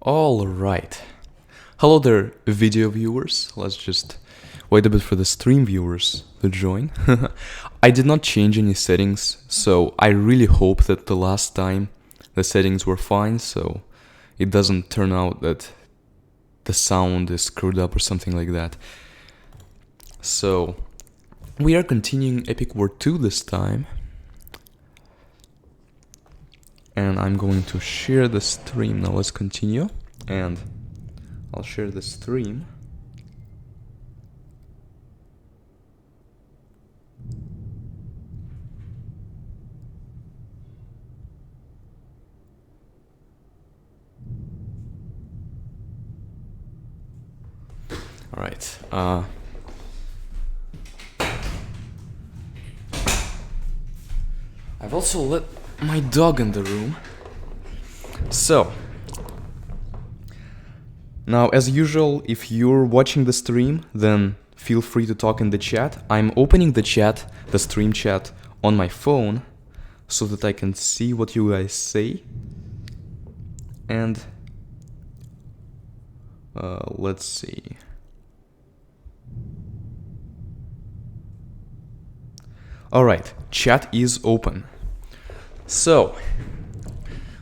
All right. Hello there, video viewers. Let's just wait a bit for the stream viewers to join. I did not change any settings, so I really hope that the last time the settings were fine, so it doesn't turn out that the sound is screwed up or something like that. So, we are continuing Epic War 2 this time. And I'm going to share the stream. Now let's continue. And I'll share the stream. All right. I've also let my dog in the room. So, now as usual, if you're watching the stream, then feel free to talk in the chat. I'm opening the chat, the stream chat, on my phone so that I can see what you guys say. And let's see. Alright, chat is open. So,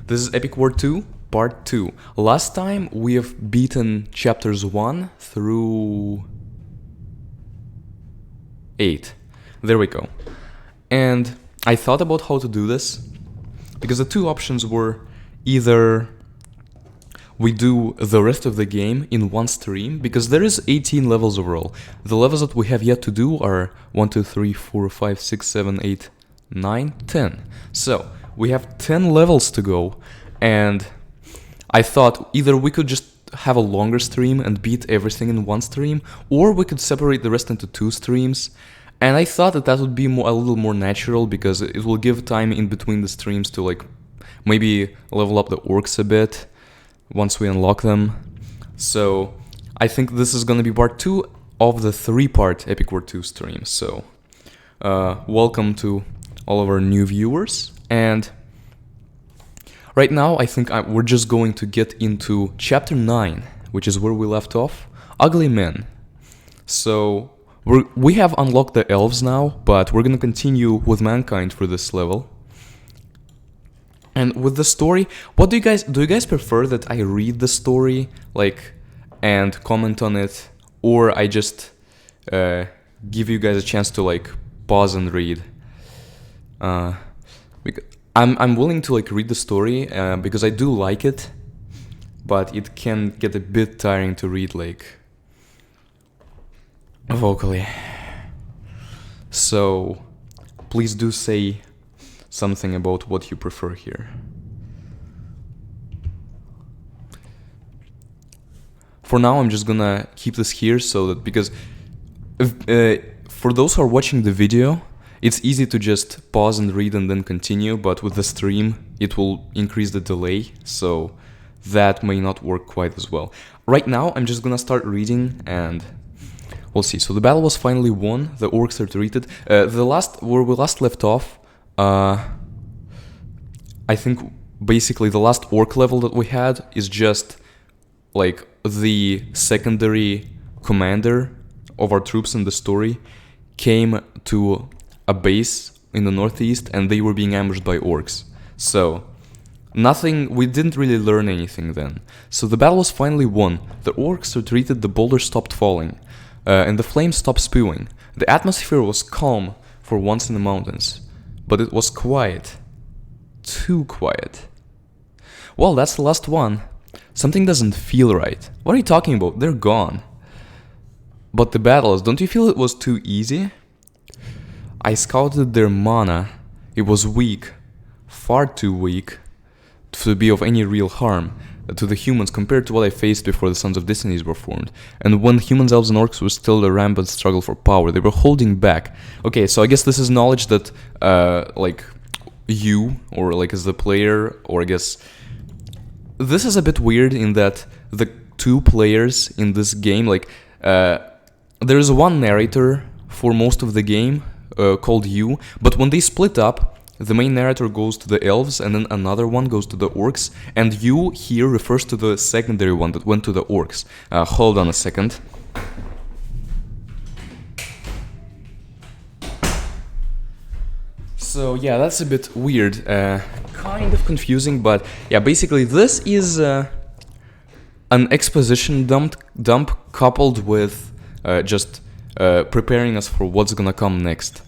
this is Epic War 2, Part 2. Last time we have beaten chapters 1 through 8. There we go. And I thought about how to do this, because the two options were either we do the rest of the game in one stream, because there is 18 levels overall. The levels that we have yet to do are 1, 2, 3, 4, 5, 6, 7, 8, 9, 10. So, we have 10 levels to go, and I thought either we could just have a longer stream and beat everything in one stream, or we could separate the rest into two streams. And I thought that would be a little more natural, because it will give time in between the streams to like maybe level up the orcs a bit once we unlock them. So I think this is gonna be part 2 of the 3-part Epic War 2 stream. So welcome to all of our new viewers. And right now I think we're just going to get into chapter 9, which is where we left off, Ugly Men. So we have unlocked the elves now, but we're gonna continue with mankind for this level. And with the story, what do you guys prefer that I read the story, like, and comment on it, or I just give you guys a chance to like pause and read? I'm willing to like read the story because I do like it, but it can get a bit tiring to read like vocally. So please do say something about what you prefer here. For now, I'm just gonna keep this here so that, because for those who are watching the video, it's easy to just pause and read and then continue, but with the stream, it will increase the delay, so that may not work quite as well. Right now, I'm just gonna start reading and we'll see. So the battle was finally won, the orcs are defeated. Where we last left off, I think basically the last orc level that we had is just like the secondary commander of our troops in the story came to a base in the northeast and they were being ambushed by orcs. So we didn't really learn anything then. So the battle was finally won. The orcs retreated, the boulders stopped falling, and the flames stopped spewing. The atmosphere was calm for once in the mountains, but it was quiet. Too quiet. Well, that's the last one. Something doesn't feel right. What are you talking about? They're gone. But the battles, don't you feel it was too easy? I scouted their mana. It was weak. Far too weak to be of any real harm to the humans compared to what I faced before the Sons of Destinies were formed. And when humans, elves, and orcs were still a rampant struggle for power, they were holding back. Okay, so I guess this is knowledge that, like, you, or like as the player, or I guess... This is a bit weird in that the two players in this game, like, there's one narrator for most of the game, called you, but when they split up, the main narrator goes to the elves, and then another one goes to the orcs, and you here refers to the secondary one that went to the orcs. Hold on a second. So yeah, that's a bit weird, kind of confusing, but yeah, basically this is an exposition dump coupled with just preparing us for what's gonna come next.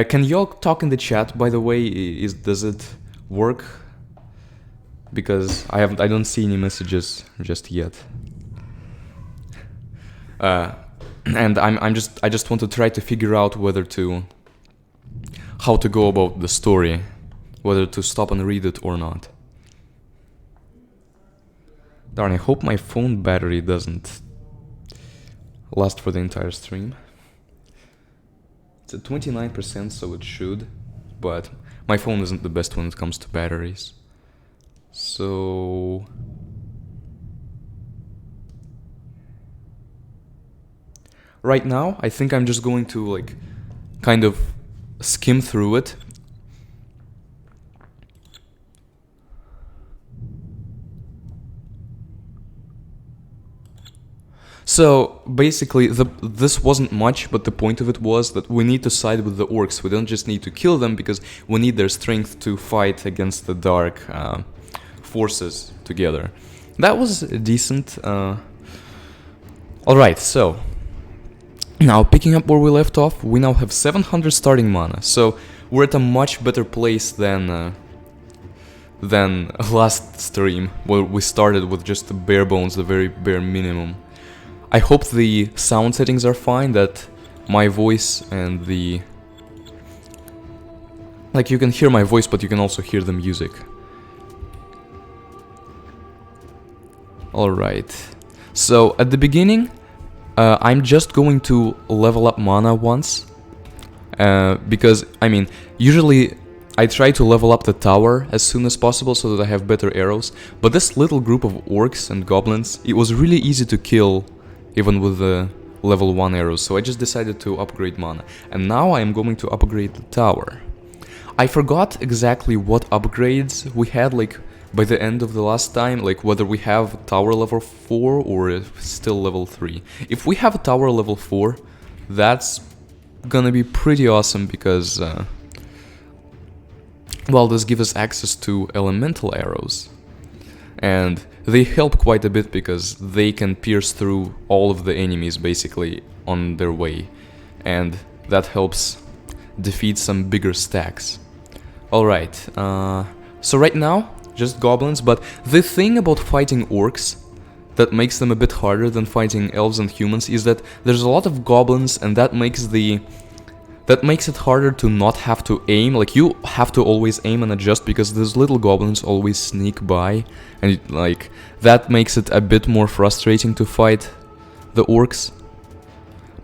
Can y'all talk in the chat, by the way? Does it work? Because I don't see any messages just yet. And I just want to try to figure out how to go about the story, whether to stop and read it or not. Darn, I hope my phone battery doesn't last for the entire stream. It's at 29%, so it should, but my phone isn't the best when it comes to batteries. So right now, I think I'm just going to like kind of skim through it. So basically, this wasn't much, but the point of it was that we need to side with the orcs. We don't just need to kill them, because we need their strength to fight against the dark forces together. That was decent. Alright, so now picking up where we left off, we now have 700 starting mana, so we're at a much better place than last stream, where we started with just the bare bones, the very bare minimum. I hope the sound settings are fine, that my voice and the... like, you can hear my voice, but you can also hear the music. Alright, so at the beginning, I'm just going to level up mana once, because, I mean, usually I try to level up the tower as soon as possible so that I have better arrows, but this little group of orcs and goblins, it was really easy to kill even with the level 1 arrows, so I just decided to upgrade mana. And now I am going to upgrade the tower. I forgot exactly what upgrades we had, like, by the end of the last time, like whether we have tower level 4 or if still level 3. If we have a tower level 4, that's gonna be pretty awesome, because well, this gives us access to elemental arrows, and they help quite a bit because they can pierce through all of the enemies basically on their way, and that helps defeat some bigger stacks. Alright, so right now, just goblins, but the thing about fighting orcs that makes them a bit harder than fighting elves and humans is that there's a lot of goblins, and that makes it harder to not have to aim. Like, you have to always aim and adjust because these little goblins always sneak by, and like that makes it a bit more frustrating to fight the orcs.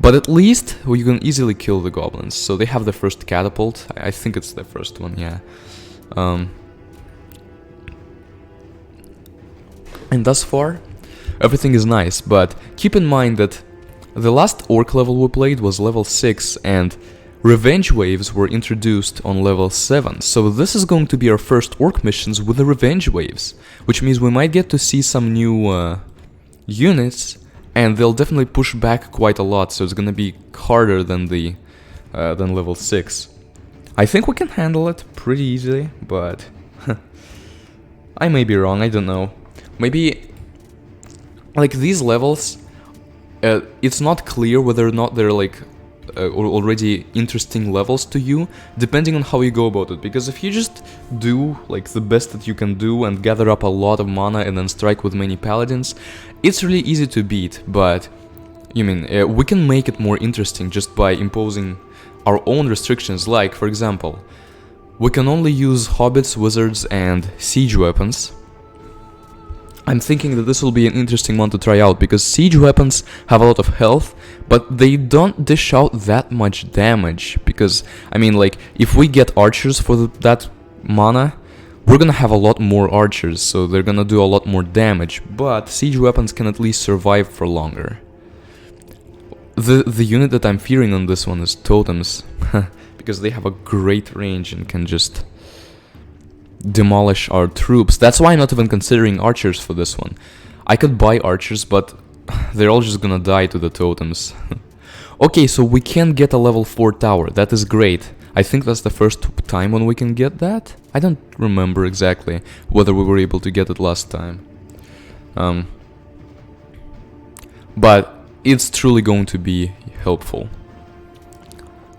But at least you can easily kill the goblins. So they have the first catapult. I think it's the first one, yeah. And thus far, everything is nice, but keep in mind that the last orc level we played was level 6, and revenge waves were introduced on level 7, so this is going to be our first orc missions with the revenge waves, which means we might get to see some new units, and they'll definitely push back quite a lot, so it's gonna be harder than than level 6. I think we can handle it pretty easily, but I may be wrong, I don't know. Maybe, like, these levels, it's not clear whether or not they're like already interesting levels to you, depending on how you go about it. Because if you just do like the best that you can do and gather up a lot of mana and then strike with many paladins, it's really easy to beat. But we can make it more interesting just by imposing our own restrictions. Like, for example, we can only use hobbits, wizards, and siege weapons. I'm thinking that this will be an interesting one to try out, because siege weapons have a lot of health, but they don't dish out that much damage, because, like, if we get archers for that mana, we're gonna have a lot more archers, so they're gonna do a lot more damage, but siege weapons can at least survive for longer. The unit that I'm fearing on this one is totems, because they have a great range and can just demolish our troops. That's why I'm not even considering archers for this one. I could buy archers, but they're all just gonna die to the totems. Okay, so we can get a level 4 tower. That is great. I think that's the first time when we can get that. I don't remember exactly whether we were able to get it last time. But it's truly going to be helpful.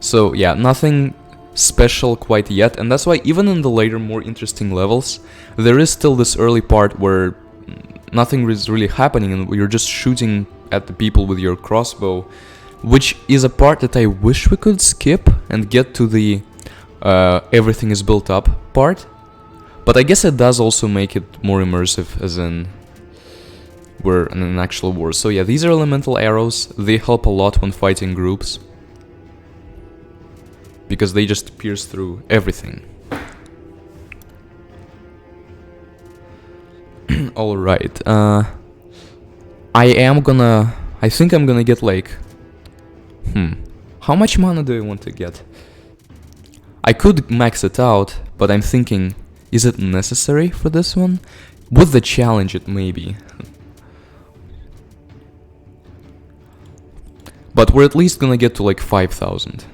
So yeah, nothing special quite yet, and that's why even in the later, more interesting levels, there is still this early part where nothing is really happening and you're just shooting at the people with your crossbow, which is a part that I wish we could skip and get to the everything is built up part. But I guess it does also make it more immersive, as in we're in an actual war. So yeah, these are elemental arrows. They help a lot when fighting groups, because they just pierce through everything. Alright, I think I'm gonna get like... How much mana do I want to get? I could max it out, but I'm thinking, is it necessary for this one? With the challenge it may be. But we're at least gonna get to like 5,000.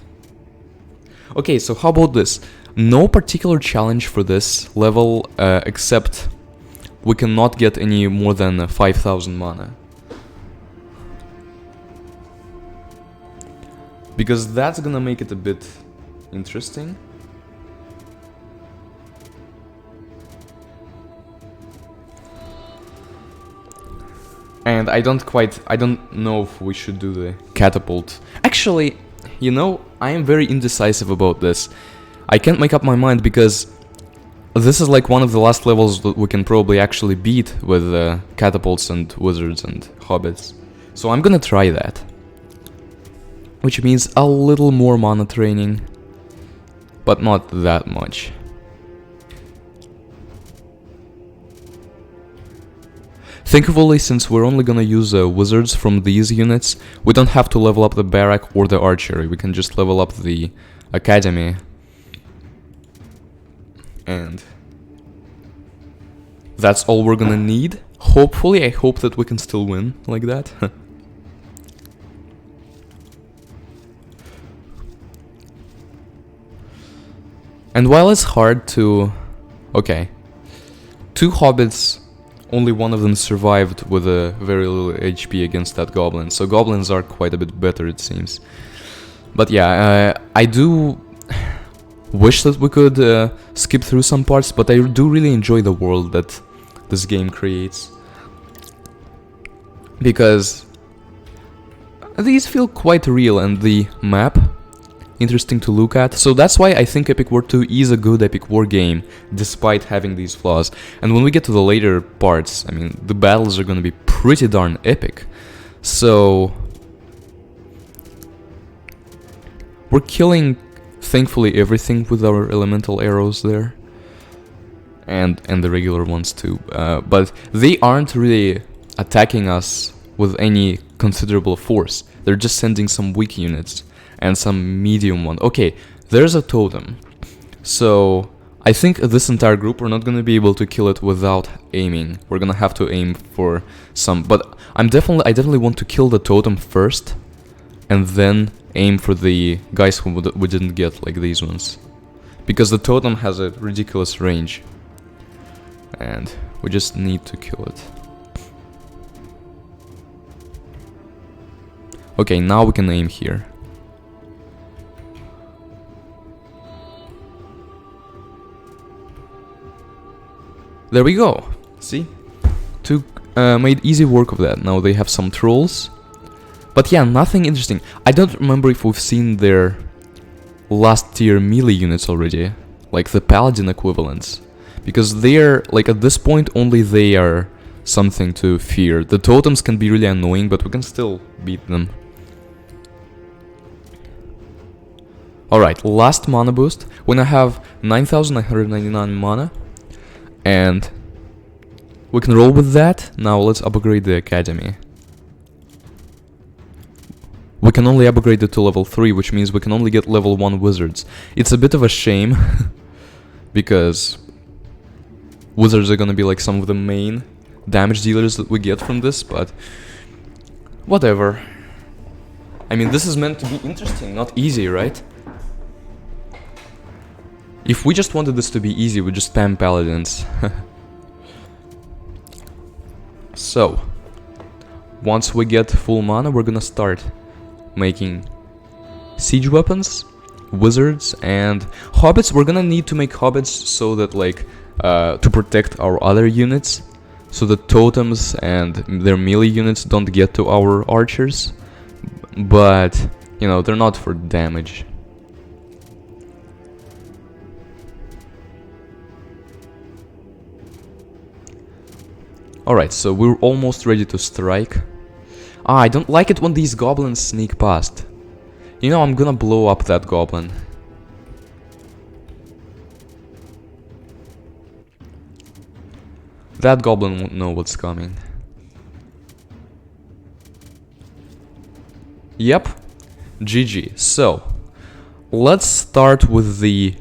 Okay, so how about this? No particular challenge for this level, except we cannot get any more than 5,000 mana. Because that's gonna make it a bit interesting. And I don't know if we should do the catapult. Actually, you know, I am very indecisive about this. I can't make up my mind because this is like one of the last levels that we can probably actually beat with catapults and wizards and hobbits. So I'm gonna try that. Which means a little more mana training, but not that much. Thankfully, since we're only gonna use wizards from these units, we don't have to level up the barrack or the archery. We can just level up the academy. And that's all we're gonna need. Hopefully, I hope that we can still win like that. And while it's hard to... Okay. 2 hobbits, only one of them survived with a very little HP against that goblin. So goblins are quite a bit better, it seems. But yeah, I do wish that we could skip through some parts, but I do really enjoy the world that this game creates. Because these feel quite real, and the map interesting to look at. So that's why I think Epic War 2 is a good Epic War game, despite having these flaws. And when we get to the later parts, I mean, the battles are gonna be pretty darn epic. So we're killing, thankfully, everything with our elemental arrows there. And the regular ones too. But they aren't really attacking us with any considerable force. They're just sending some weak units and some medium one. Okay, there's a totem. So I think this entire group, we're not gonna be able to kill it without aiming. We're gonna have to aim for some, but I definitely want to kill the totem first, and then aim for the guys who we didn't get, like these ones, because the totem has a ridiculous range, and we just need to kill it. Okay, now we can aim here. There we go. See? Made easy work of that. Now they have some trolls. But yeah, nothing interesting. I don't remember if we've seen their last tier melee units already. Like the paladin equivalents. Because they're, like at this point, only they are something to fear. The totems can be really annoying, but we can still beat them. Alright, last mana boost. When I have 9,999 mana. And we can roll with that. Now let's upgrade the academy. we can only upgrade it to level 3, which means we can only get level 1 wizards. It's a bit of a shame, because wizards are gonna be like some of the main damage dealers that we get from this, but whatever. I mean, this is meant to be interesting, not easy, right? If we just wanted this to be easy, we'd just spam paladins. So, once we get full mana, we're gonna start making siege weapons, wizards, and hobbits. We're gonna need to make hobbits so that, like, to protect our other units, so that totems and their melee units don't get to our archers. But, you know, they're not for damage. Alright, so we're almost ready to strike. I don't like it when these goblins sneak past. You know, I'm gonna blow up that goblin. That goblin won't know what's coming. Yep, GG. So, let's start with the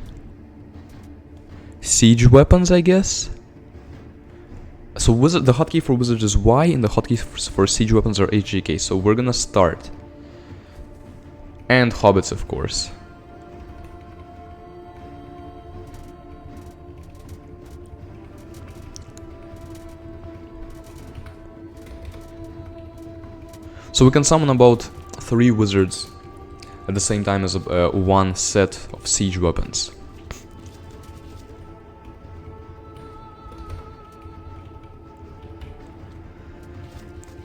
siege weapons, I guess. So the hotkey for wizards is Y, and the hotkey for siege weapons are HGK. So we're gonna start. And hobbits, of course. So we can summon about 3 wizards at the same time as one set of siege weapons.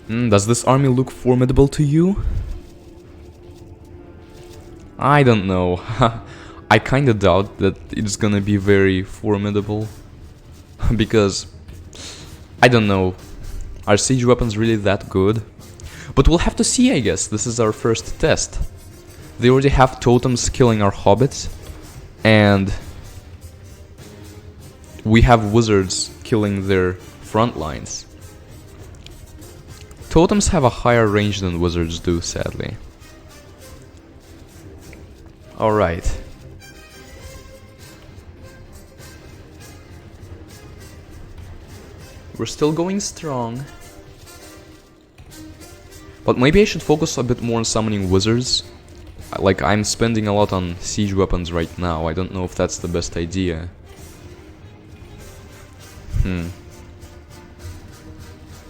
Does this army look formidable to you? I don't know. I kinda doubt that it's gonna be very formidable. Because, I don't know, are siege weapons really that good? But we'll have to see, I guess. This is our first test. They already have totems killing our hobbits, and we have wizards killing their front lines. Totems have a higher range than wizards do, sadly. Alright. We're still going strong. But maybe I should focus a bit more on summoning wizards. Like, I'm spending a lot on siege weapons right now. I don't know if that's the best idea.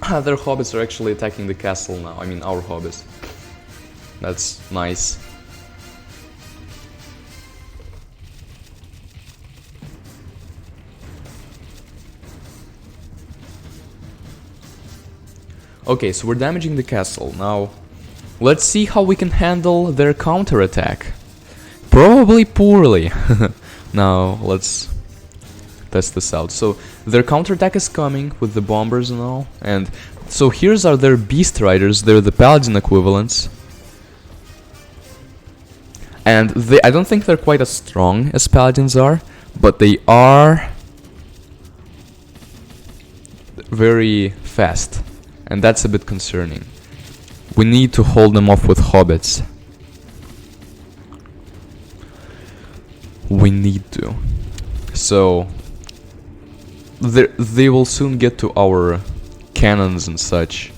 Their hobbits are actually attacking the castle now. I mean, our hobbits. That's nice. Okay, so we're damaging the castle. Now, let's see how we can handle their counterattack. Probably poorly. Now, let's test this out. So, their counterattack is coming with the bombers and all. And so here's are their beast riders. They're the paladin equivalents. And I don't think they're quite as strong as paladins are, but they are very fast. And that's a bit concerning. We need to hold them off with hobbits. We need to. So they will soon get to our cannons and such.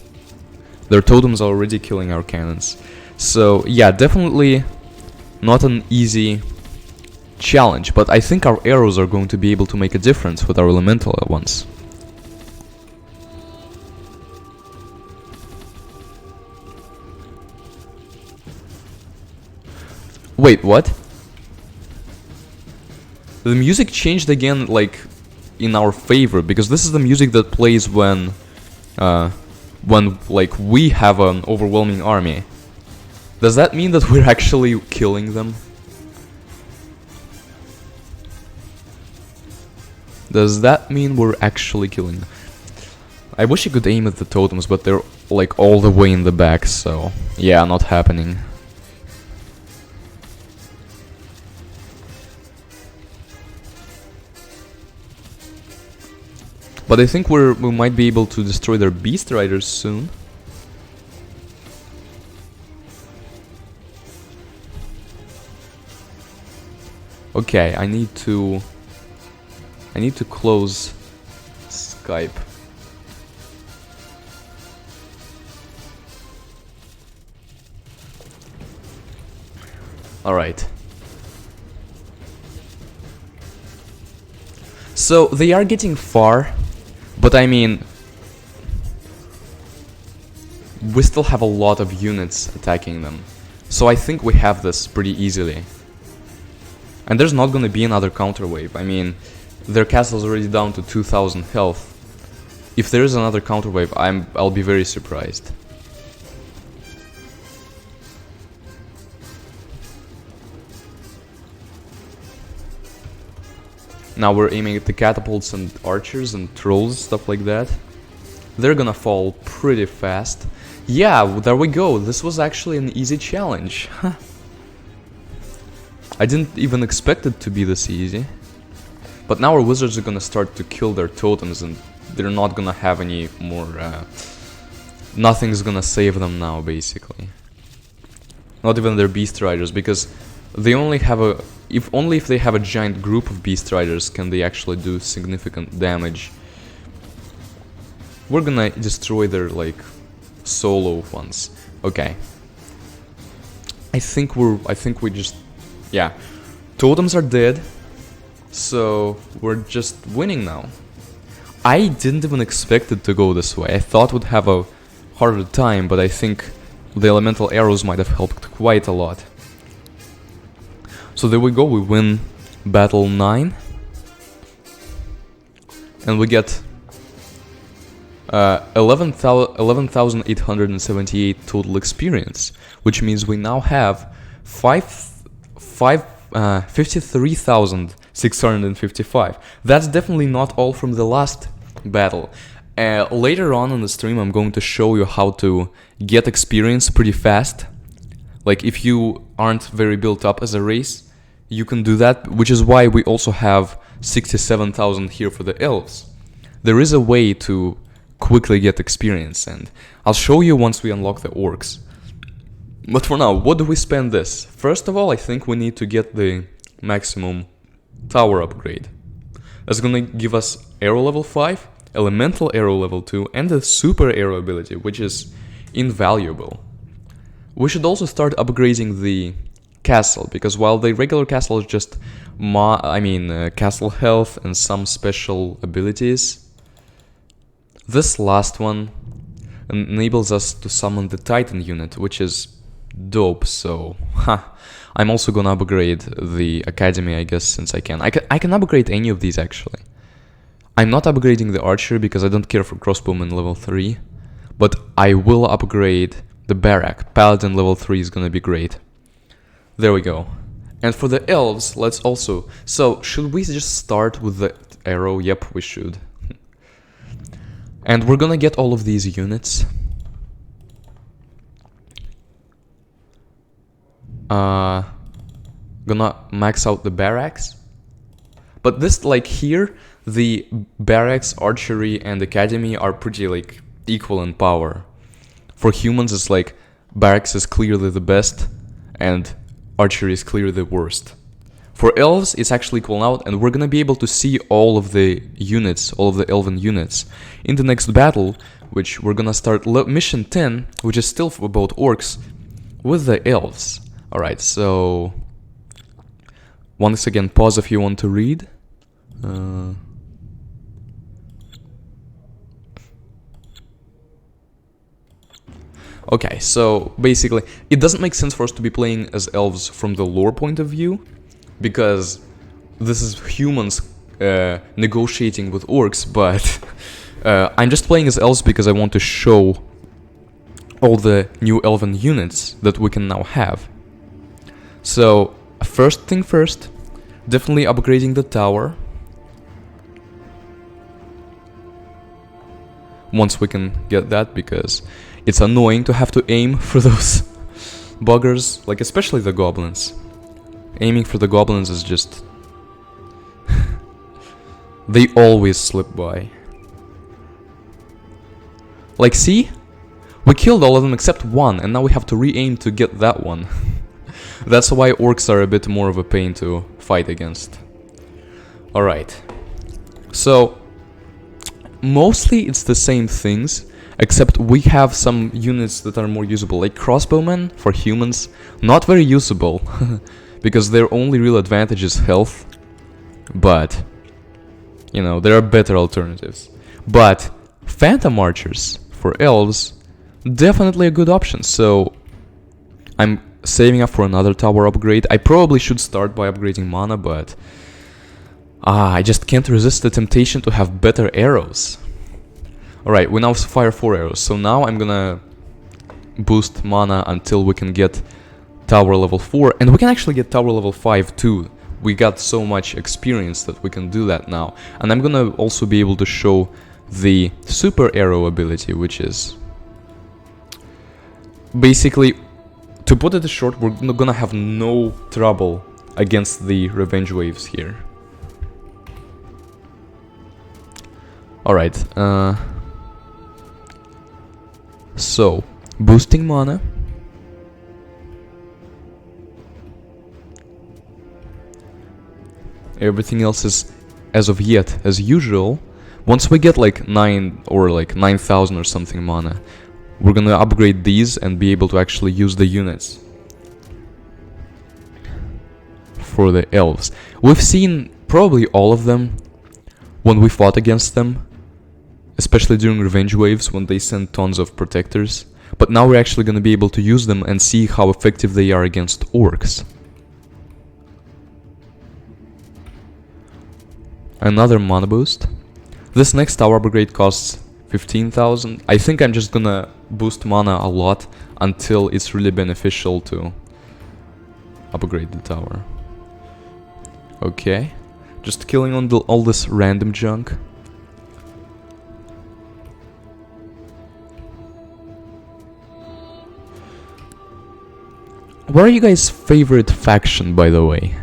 Their totems are already killing our cannons. So yeah, definitely not an easy challenge, but I think our arrows are going to be able to make a difference with our elemental ones. Wait, what? The music changed again, like, in our favor, because this is the music that plays when like, we have an overwhelming army. Does that mean that we're actually killing them? Does that mean we're actually killing them? I wish I could aim at the totems, but they're, like, all the way in the back, so yeah, not happening. But I think we might be able to destroy their beast riders soon. Okay, I need to close Skype. Alright. So they are getting far, but I mean, we still have a lot of units attacking them. So I think we have this pretty easily. And there's not gonna be another counter wave. I mean, their castle's already down to 2000 health. If there is another counter wave, I'll be very surprised. Now we're aiming at the catapults and archers and trolls, stuff like that. They're gonna fall pretty fast. Yeah, there we go. This was actually an easy challenge. I didn't even expect it to be this easy. But now our wizards are gonna start to kill their totems and they're not gonna have any more... nothing's gonna save them now, basically. Not even their beast riders, because they only have a... Only if they have a giant group of beast riders can they actually do significant damage. We're gonna destroy their, like, solo ones. Okay. I think we just... Yeah. Totems are dead. So, we're just winning now. I didn't even expect it to go this way. I thought we'd have a harder time, but I think the elemental arrows might have helped quite a lot. So there we go, we win battle 9. And we get 11,878 total experience, which means we now have 53,655. That's definitely not all from the last battle. Later on in the stream I'm going to show you how to get experience pretty fast. Like if you aren't very built up as a race, you can do that, which is why we also have 67,000 here for the elves. There is a way to quickly get experience, and I'll show you once we unlock the orcs. But for now, what do we spend this? First of all, I think we need to get the maximum tower upgrade. That's gonna give us arrow level 5, elemental arrow level 2, and the super arrow ability, which is invaluable. We should also start upgrading the castle, because while the regular castle is just castle health and some special abilities, this last one enables us to summon the Titan unit, which is dope. So I'm also gonna upgrade the academy, I guess, since I can. I can upgrade any of these actually. I'm not upgrading the archer because I don't care for crossbowman level 3, but I will upgrade the barrack. Paladin level 3 is gonna be great. There we go. And for the elves, let's also... So, should we just start with the arrow? Yep, we should. And we're gonna get all of these units. Gonna max out the barracks. But this, like here, the barracks, archery, and academy are pretty, like, equal in power. For humans, it's like, barracks is clearly the best, and archery is clearly the worst. For elves, it's actually equal out, and we're gonna be able to see all of the units, all of the elven units, in the next battle, which we're gonna start mission 10, which is still about orcs, with the elves. Alright, so... Once again, pause if you want to read. Okay, so basically, it doesn't make sense for us to be playing as elves from the lore point of view, because this is humans negotiating with orcs, but I'm just playing as elves because I want to show all the new elven units that we can now have. So, first thing first, definitely upgrading the tower. Once we can get that, because it's annoying to have to aim for those buggers, like especially the goblins. Aiming for the goblins is just... they always slip by. Like, see? We killed all of them except one, and now we have to re-aim to get that one. That's why orcs are a bit more of a pain to fight against. Alright. So, mostly it's the same things, except we have some units that are more usable, like crossbowmen for humans, not very usable, because their only real advantage is health, but, you know, there are better alternatives. But phantom archers for elves, definitely a good option, so I'm saving up for another tower upgrade. I probably should start by upgrading mana, but I just can't resist the temptation to have better arrows. Alright, we now fire 4 arrows, so now I'm gonna boost mana until we can get tower level 4, and we can actually get tower level 5 too. We got so much experience that we can do that now. And I'm gonna also be able to show the super arrow ability, which is basically, to put it short, we're gonna have no trouble against the revenge waves here. Alright, so, boosting mana. Everything else is, as of yet, as usual. Once we get like 9 or like 9,000 or something mana, we're gonna upgrade these and be able to actually use the units for the elves. We've seen probably all of them when we fought against them, especially during revenge waves when they send tons of protectors. But now we're actually gonna be able to use them and see how effective they are against orcs. Another mana boost. This next tower upgrade costs 15,000. I think I'm just gonna boost mana a lot until it's really beneficial to upgrade the tower. Okay, just killing on all this random junk. What are you guys' favorite faction, by the way?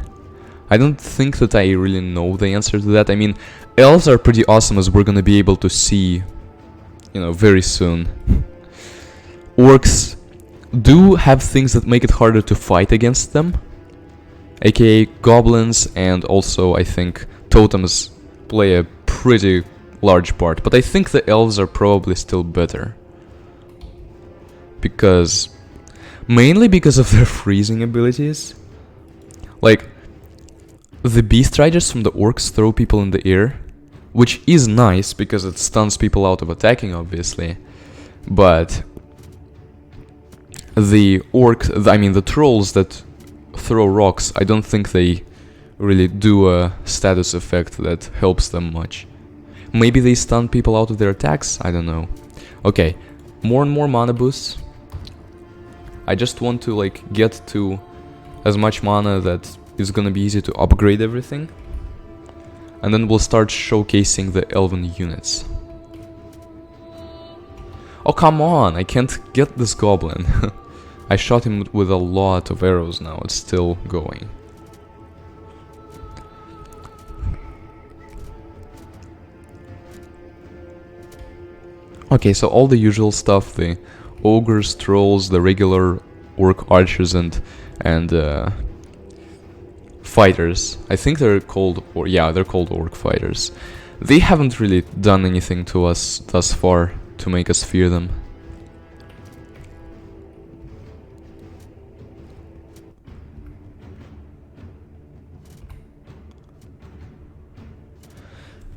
I don't think that I really know the answer to that. I mean, elves are pretty awesome, as we're gonna be able to see, you know, very soon. Orcs do have things that make it harder to fight against them, aka goblins, and also I think totems play a pretty large part. But I think the elves are probably still better, because mainly because of their freezing abilities. Like, the Beast Riders from the orcs throw people in the air, which is nice because it stuns people out of attacking, obviously. But the the trolls that throw rocks, I don't think they really do a status effect that helps them much. Maybe they stun people out of their attacks? I don't know. Okay, more and more mana boosts. I just want to like get to as much mana that is gonna be easy to upgrade everything. And then we'll start showcasing the elven units. Oh, come on, I can't get this goblin. I shot him with a lot of arrows now, it's still going. Okay, so all the usual stuff, the ogres, trolls, the regular orc archers and fighters. I think they're called, they're called orc fighters. They haven't really done anything to us thus far to make us fear them.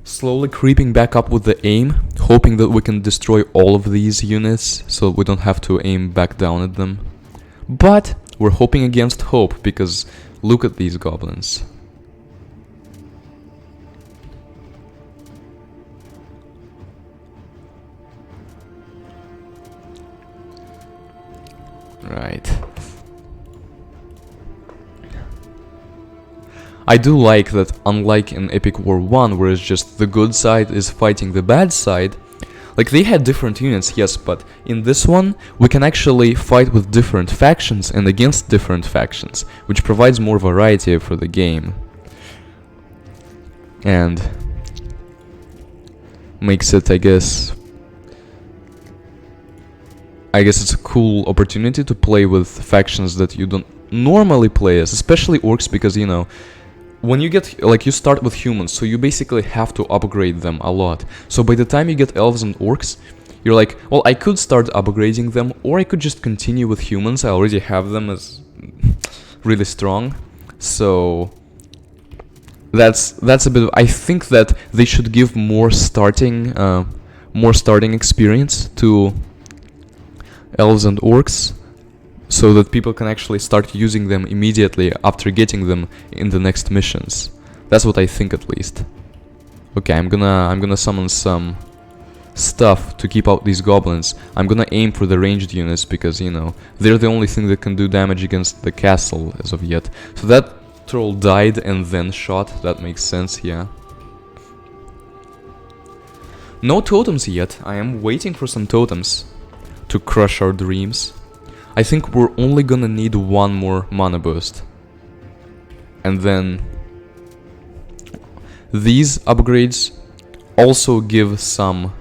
Slowly creeping back up with the aim, hoping that we can destroy all of these units so we don't have to aim back down at them. But we're hoping against hope, because look at these goblins. Right. I do like that, unlike in Epic War 1, where it's just the good side is fighting the bad side, like they had different units, yes, but in this one, we can actually fight with different factions and against different factions, which provides more variety for the game. And makes it, I guess it's a cool opportunity to play with factions that you don't normally play as, especially orcs, because, you know, when you get, like, you start with humans, so you basically have to upgrade them a lot. So by the time you get elves and orcs, you're like, well, I could start upgrading them, or I could just continue with humans. I already have them as really strong. So that's a bit of, I think that they should give more starting experience to elves and orcs, so that people can actually start using them immediately after getting them in the next missions. That's what I think, at least. Okay, I'm gonna summon some stuff to keep out these goblins. I'm gonna aim for the ranged units because, you know, they're the only thing that can do damage against the castle as of yet. So that troll died and then shot. That makes sense, yeah. No totems yet. I am waiting for some totems to crush our dreams. I think we're only gonna need one more mana boost. And then these upgrades also give some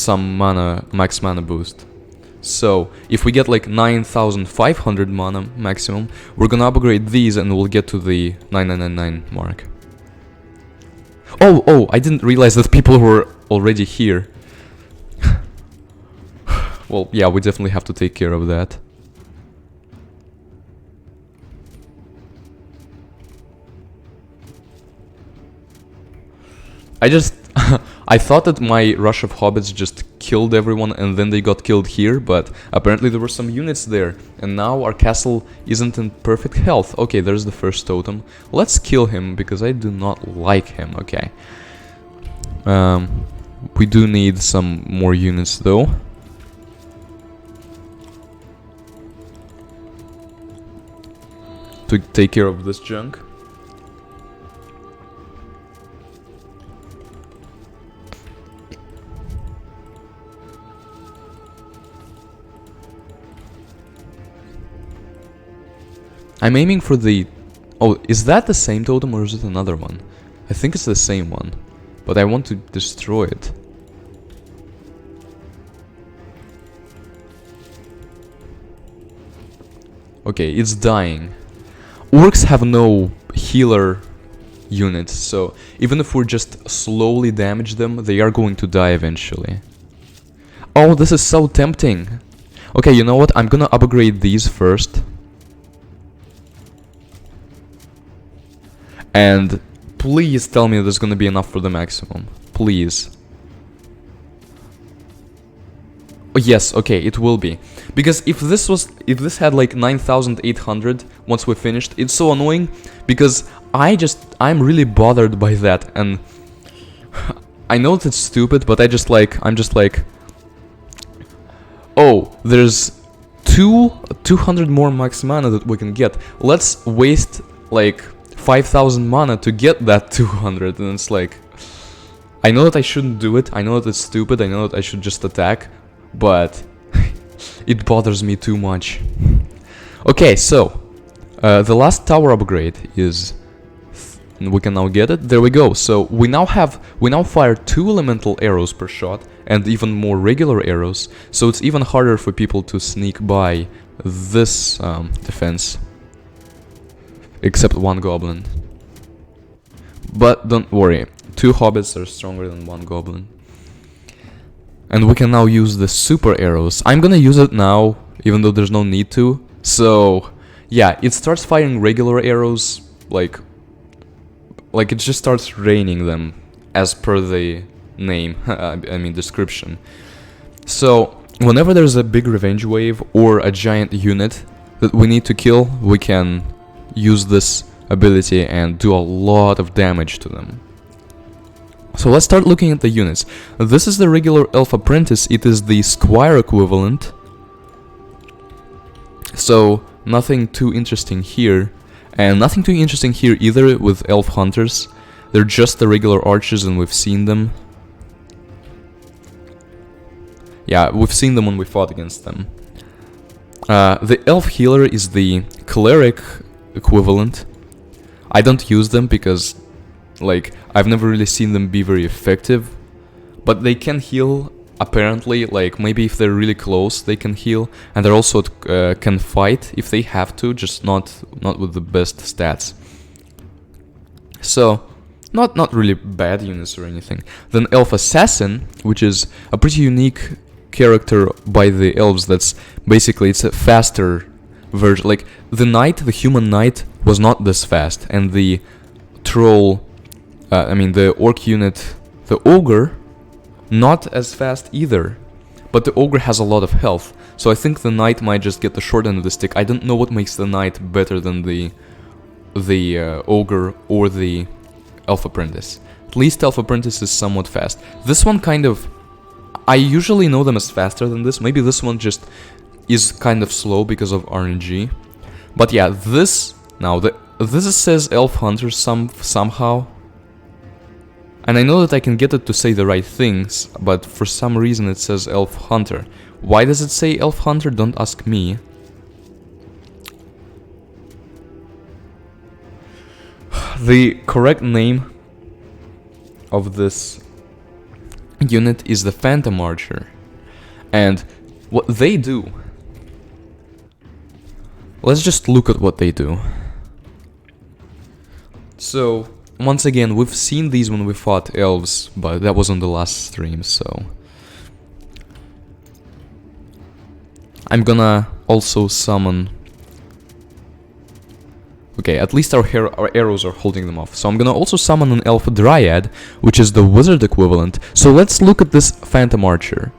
mana, max mana boost. So if we get like 9,500 mana maximum, we're gonna upgrade these and we'll get to the 9999 mark. Oh, I didn't realize that people were already here. Well, yeah, we definitely have to take care of that. I thought that my rush of hobbits just killed everyone and then they got killed here, but apparently there were some units there, and now our castle isn't in perfect health. Okay, there's the first totem. Let's kill him, because I do not like him, okay. We do need some more units, though. To take care of this junk. I'm aiming for the... Oh, is that the same totem or is it another one? I think it's the same one, but I want to destroy it. Okay, it's dying. Orcs have no healer unit, so even if we just slowly damage them, they are going to die eventually. Oh, this is so tempting. Okay, you know what? I'm gonna upgrade these first. And please tell me there's gonna be enough for the maximum. Please. Oh, yes, okay, it will be. Because if this had like 9,800 once we finished, it's so annoying because I'm really bothered by that, and I know that's stupid, but I'm just like, oh, there's 200 more max mana that we can get. Let's waste like 5,000 mana to get that 200, and it's like, I know that I shouldn't do it, I know that it's stupid, I know that I should just attack, but it bothers me too much. Okay, so the last tower upgrade is, we can now get it. There we go. So we now fire 2 elemental arrows per shot and even more regular arrows. So it's even harder for people to sneak by this defense, except one goblin. But don't worry, 2 hobbits are stronger than 1 goblin. And we can now use the super arrows. I'm gonna use it now, even though there's no need to. So, yeah, it starts firing regular arrows, like it just starts raining them, as per the name, I mean description. So, whenever there's a big revenge wave or a giant unit that we need to kill, we can use this ability and do a lot of damage to them. So let's start looking at the units. This is the regular elf apprentice, it is the squire equivalent. So nothing too interesting here. And nothing too interesting here either with elf hunters. They're just the regular archers and we've seen them. Yeah, we've seen them when we fought against them. The elf healer is the cleric equivalent. I don't use them because, like, I've never really seen them be very effective, but they can heal, apparently, like, maybe if they're really close, they can heal, and they also can fight if they have to, just not with the best stats. So, not really bad units or anything. Then Elf Assassin, which is a pretty unique character by the elves. That's basically, it's a faster version. Like, the knight, the human knight, was not this fast, and the troll, the orc unit, the ogre, not as fast either. But the ogre has a lot of health, so I think the knight might just get the short end of the stick. I don't know what makes the knight better than the ogre or the elf apprentice. At least elf apprentice is somewhat fast. This one kind of, I usually know them as faster than this. Maybe this one just is kind of slow because of RNG. But yeah, this says elf hunter somehow. And I know that I can get it to say the right things, but for some reason it says elf hunter. Why does it say elf hunter? Don't ask me. The correct name of this unit is the Phantom Archer. And what they do... Let's just look at what they do. So, once again, we've seen these when we fought elves, but that was on the last stream, so... I'm gonna also summon... Okay, at least our arrows are holding them off. So I'm gonna also summon an Elf Dryad, which is the wizard equivalent. So let's look at this Phantom Archer.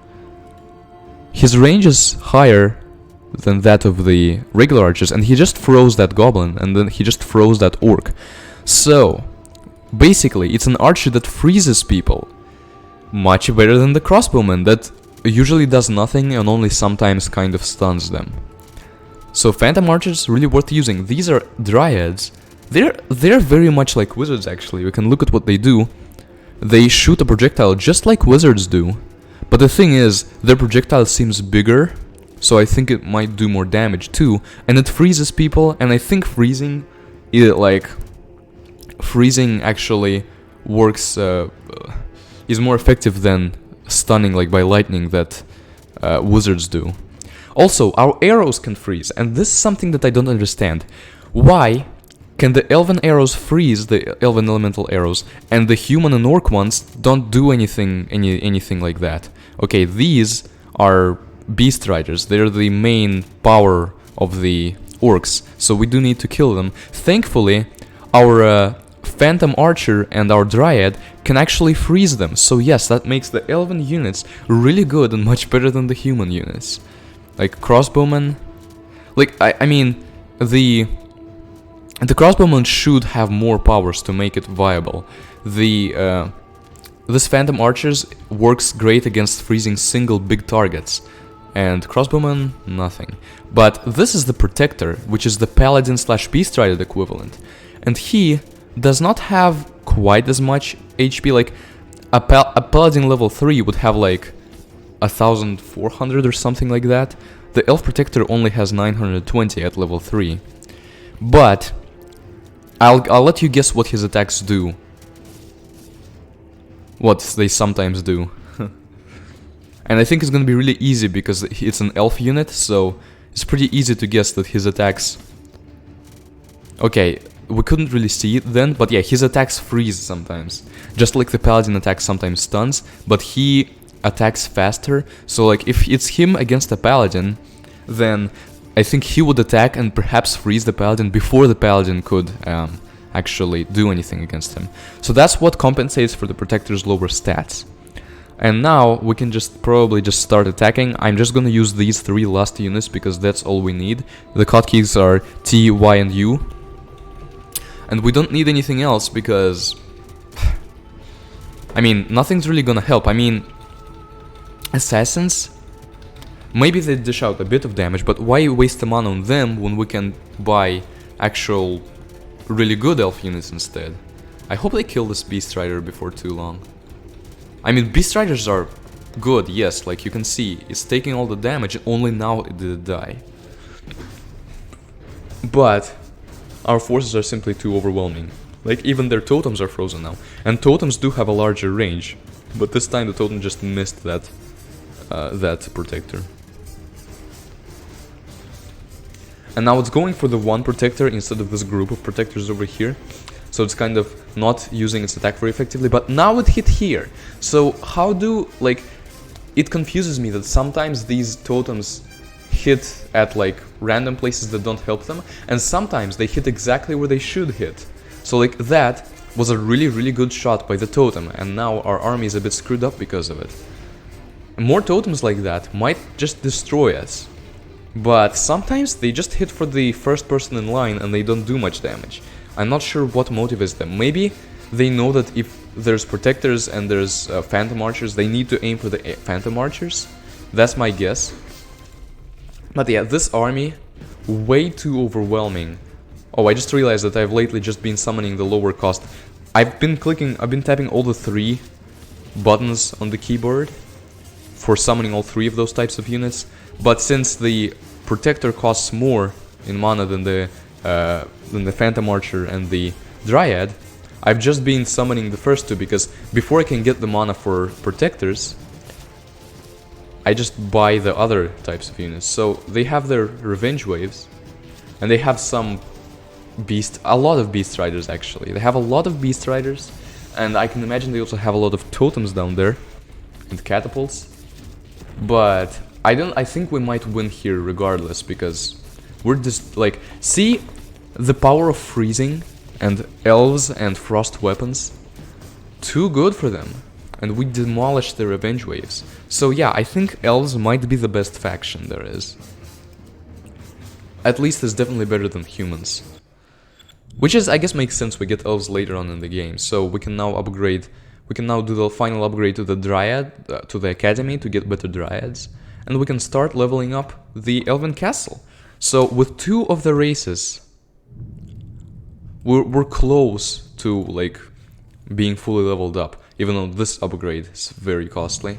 His range is higher than that of the regular archers, and he just froze that goblin, and then he just froze that orc. So, basically, it's an archer that freezes people. Much better than the crossbowman that usually does nothing and only sometimes kind of stuns them. So Phantom Archers, really worth using. These are Dryads. They're very much like wizards actually. We can look at what they do. They shoot a projectile just like wizards do. But the thing is, their projectile seems bigger, so I think it might do more damage too. And it freezes people, and I think freezing actually works, is more effective than stunning like by lightning that wizards do. Also, our arrows can freeze, and this is something that I don't understand. Why can the elven arrows freeze, the elven elemental arrows, and the human and orc ones don't do anything like that? Okay, these are beast riders. They're the main power of the orcs, so we do need to kill them. Thankfully, our Phantom Archer and our Dryad can actually freeze them. So yes, that makes the elven units really good and much better than the human units. Like crossbowmen, like I mean, the crossbowman should have more powers to make it viable. This Phantom Archers works great against freezing single big targets, and crossbowman nothing. But this is the Protector, which is the Paladin / Beast Rider equivalent, and he does not have quite as much HP. Like a Paladin level 3 would have like 1400 or something like that. The Elf Protector only has 920 at level 3. But I'll let you guess what his attacks do. What they sometimes do. And I think it's gonna be really easy because it's an elf unit, so it's pretty easy to guess that his attacks... Okay, we couldn't really see it then, but yeah, his attacks freeze sometimes. Just like the Paladin attack sometimes stuns, but he attacks faster. So like if it's him against a Paladin, then I think he would attack and perhaps freeze the Paladin before the Paladin could actually do anything against him. So that's what compensates for the Protector's lower stats. And now we can probably just start attacking. I'm just gonna use these 3 last units because that's all we need. The hotkeys are T, Y, and U. And we don't need anything else because... I mean, nothing's really gonna help. I mean, assassins, maybe they dish out a bit of damage, but why waste the mana on them when we can buy actual really good elf units instead? I hope they kill this Beast Rider before too long. I mean, Beast Riders are good, yes, like you can see, it's taking all the damage, only now it did die. But our forces are simply too overwhelming. Like, even their totems are frozen now. And totems do have a larger range, but this time the totem just missed that Protector. And now it's going for the one Protector instead of this group of Protectors over here. so it's kind of not using its attack very effectively, but now it hit here. So how do, like, it confuses me that sometimes these totems hit at like random places that don't help them, and sometimes they hit exactly where they should hit. So like that was a really good shot by the totem, and now our army is a bit screwed up because of it. More totems like that might just destroy us, but sometimes they just hit for the first person in line and they don't do much damage. I'm not sure what motivates them. Maybe they know that if there's protectors and there's phantom archers, they need to aim for the phantom archers. That's my guess. But yeah, this army, way too overwhelming. Oh, I just realized that I've lately just been summoning the lower cost. I've been tapping all the 3 buttons on the keyboard for summoning all 3 of those types of units. But since the protector costs more in mana than the phantom archer and the dryad, I've just been summoning the first 2, because before I can get the mana for protectors, I just buy the other types of units. So they have their revenge waves, and they have a lot of beast riders actually. They have a lot of beast riders, and I can imagine they also have a lot of totems down there and catapults. But I think we might win here regardless, because we're just like, see the power of freezing and elves and frost weapons, too good for them, and we demolished the revenge waves. So yeah, I think elves might be the best faction there is. At least it's definitely better than humans, which is, I guess, makes sense. We get elves later on in the game, so we can now upgrade. We can now do the final upgrade to the dryad, to the academy, to get better dryads, and we can start leveling up the elven castle. So with 2 of the races, we're close to like being fully leveled up, even though this upgrade is very costly.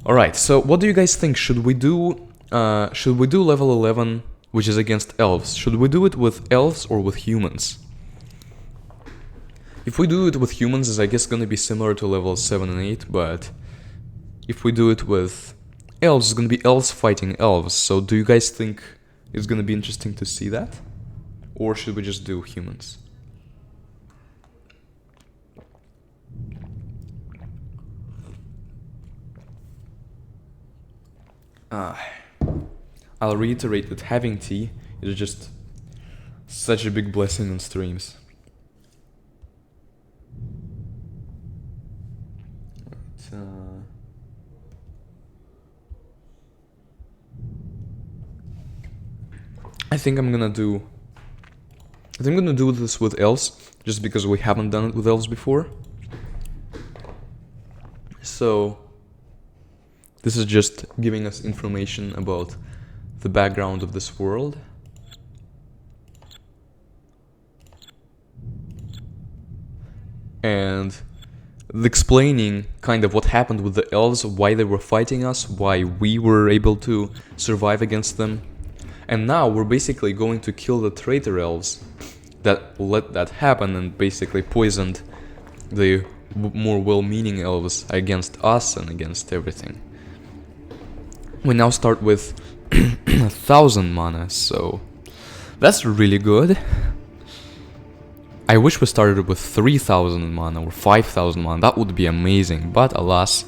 All right, so what do you guys think? Should we do level 11, which is against elves? Should we do it with elves or with humans? If we do it with humans, it's I guess gonna be similar to level 7 and 8, but if we do it with elves, it's gonna be elves fighting elves. So do you guys think it's gonna be interesting to see that? Or should we just do humans? I'll reiterate that having tea is just such a big blessing on streams. I think I'm gonna do this with elves, just because we haven't done it with elves before. So this is just giving us information about the background of this world. And explaining kind of what happened with the elves, why they were fighting us, why we were able to survive against them. And now we're basically going to kill the traitor elves that let that happen and basically poisoned the more well-meaning elves against us and against everything. We now start with 1000 mana, so that's really good. I wish we started with 3000 mana or 5000 mana, that would be amazing, but alas,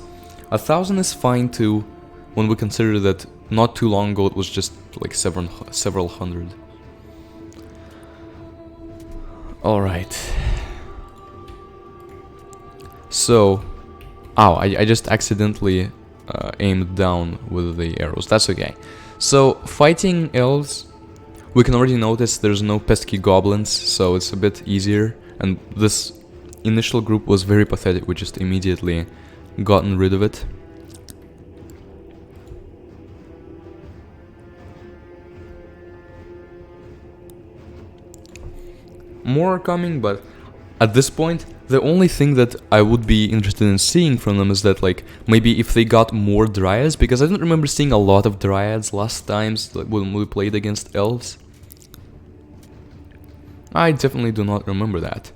1000 is fine too, when we consider that not too long ago it was just like several hundred. Alright. So, I just accidentally aimed down with the arrows, that's okay. So, fighting elves, we can already notice there's no pesky goblins, so it's a bit easier. And this initial group was very pathetic, we just immediately gotten rid of it. More are coming, but at this point, the only thing that I would be interested in seeing from them is that, like, maybe if they got more dryads, because I don't remember seeing a lot of dryads last times when we played against elves. I definitely do not remember that.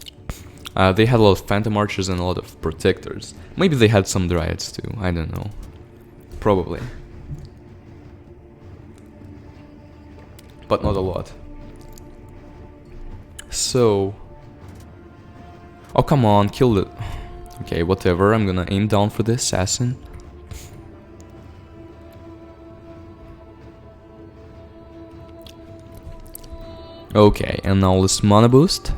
They had a lot of phantom archers and a lot of protectors. Maybe they had some dryads too, I don't know. Probably. But not a lot. So, Oh, come on, kill it. Okay, whatever, I'm gonna aim down for the assassin. Okay, and now this mana boost.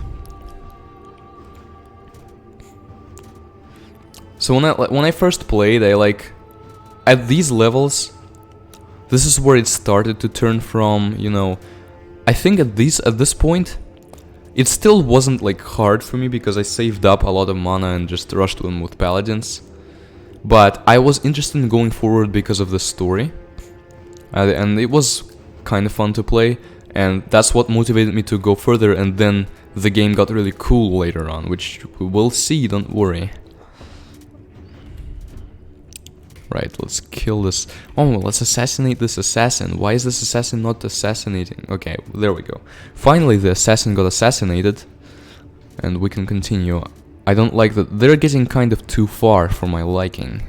So when I first played, I like... At these levels, this is where it started to turn from, you know... I think at this point, it still wasn't like hard for me because I saved up a lot of mana and just rushed them with paladins. But I was interested in going forward because of the story. And it was kind of fun to play. And that's what motivated me to go further, and then the game got really cool later on, which we will see, don't worry. Right, let's kill this. Oh, let's assassinate this assassin. Why is this assassin not assassinating? Okay, there we go. Finally, the assassin got assassinated. And we can continue. I don't like that. They're getting kind of too far for my liking.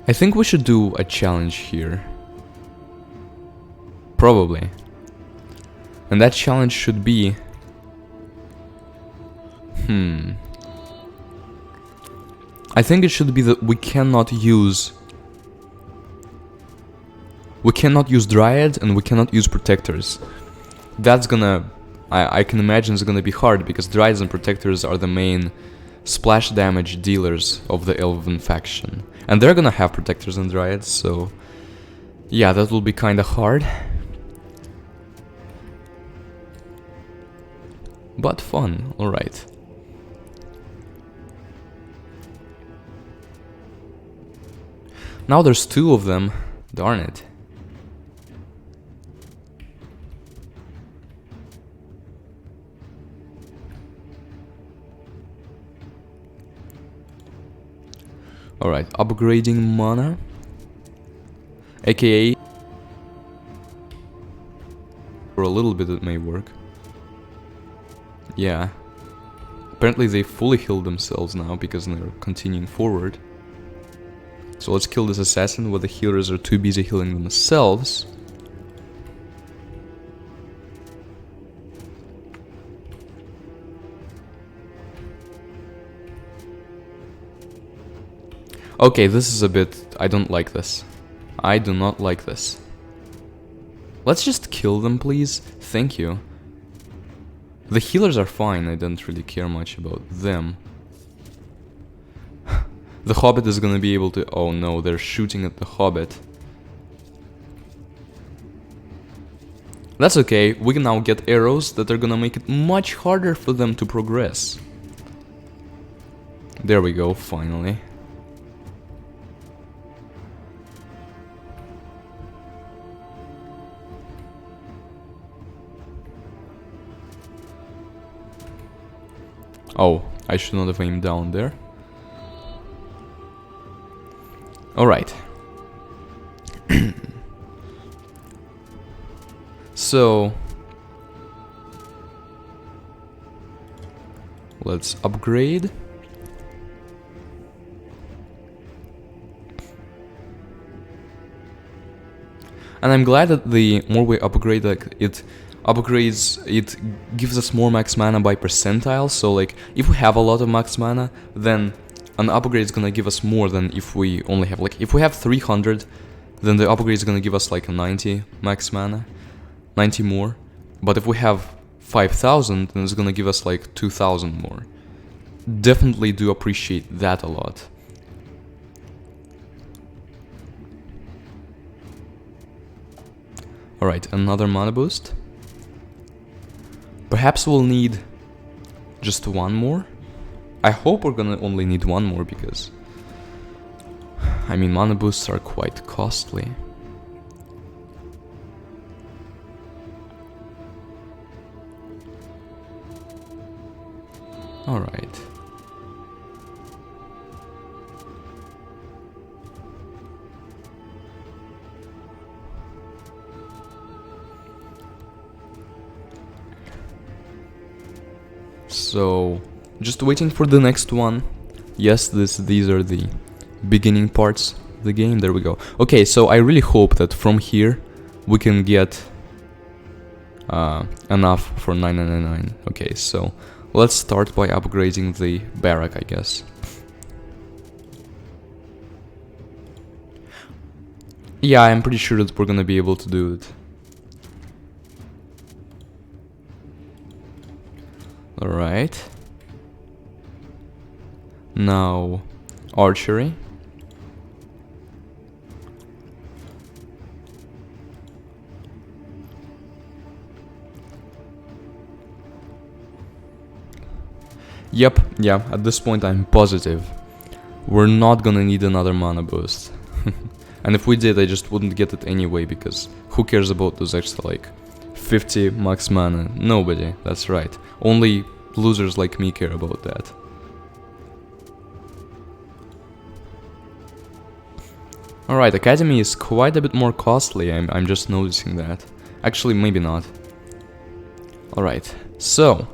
I think we should do a challenge here. Probably. And that challenge should be... I think it should be that we cannot use Dryads and we cannot use Protectors. That's gonna... I can imagine it's gonna be hard because Dryads and Protectors are the main splash damage dealers of the Elven faction. And they're gonna have Protectors and Dryads, so... yeah, that will be kinda hard. But fun, alright. Now there's two of them, darn it. Alright, upgrading mana. AKA... for a little bit it may work. Yeah. Apparently they fully healed themselves now because they're continuing forward. So let's kill this assassin while the healers are too busy healing themselves. Okay, this is a bit... I don't like this. I do not like this. Let's just kill them, please. Thank you. The healers are fine, I don't really care much about them. The Hobbit is gonna be able to... oh no, they're shooting at the Hobbit. That's okay, we can now get arrows that are gonna make it much harder for them to progress. There we go, finally. Oh, I should not have aimed down there. Alright. So... let's upgrade. And I'm glad that the more we upgrade, like, it gives us more max mana by percentile. So like, if we have a lot of max mana, then an upgrade is gonna give us more than if we only have, like, if we have 300, then the upgrade is gonna give us like a 90 max mana, 90 more. But if we have 5,000, then it's gonna give us like 2,000 more. Definitely do appreciate that a lot. Alright, another mana boost. Perhaps we'll need just one more. I hope we're gonna only need one more because... I mean, mana boosts are quite costly. Alright. So, just waiting for the next one. Yes, these are the beginning parts. the game. There we go. Okay, so I really hope that from here we can get enough for 999. Okay, so let's start by upgrading the barrack, I guess. Yeah, I'm pretty sure that we're gonna be able to do it. Alright. Now, archery. Yep, yeah, at this point I'm positive we're not gonna need another mana boost. And if we did, I just wouldn't get it anyway, because who cares about those extra, like, 50 max mana? Nobody, that's right. Only losers like me care about that. Alright, Academy is quite a bit more costly, I'm just noticing that. Actually, maybe not. Alright, so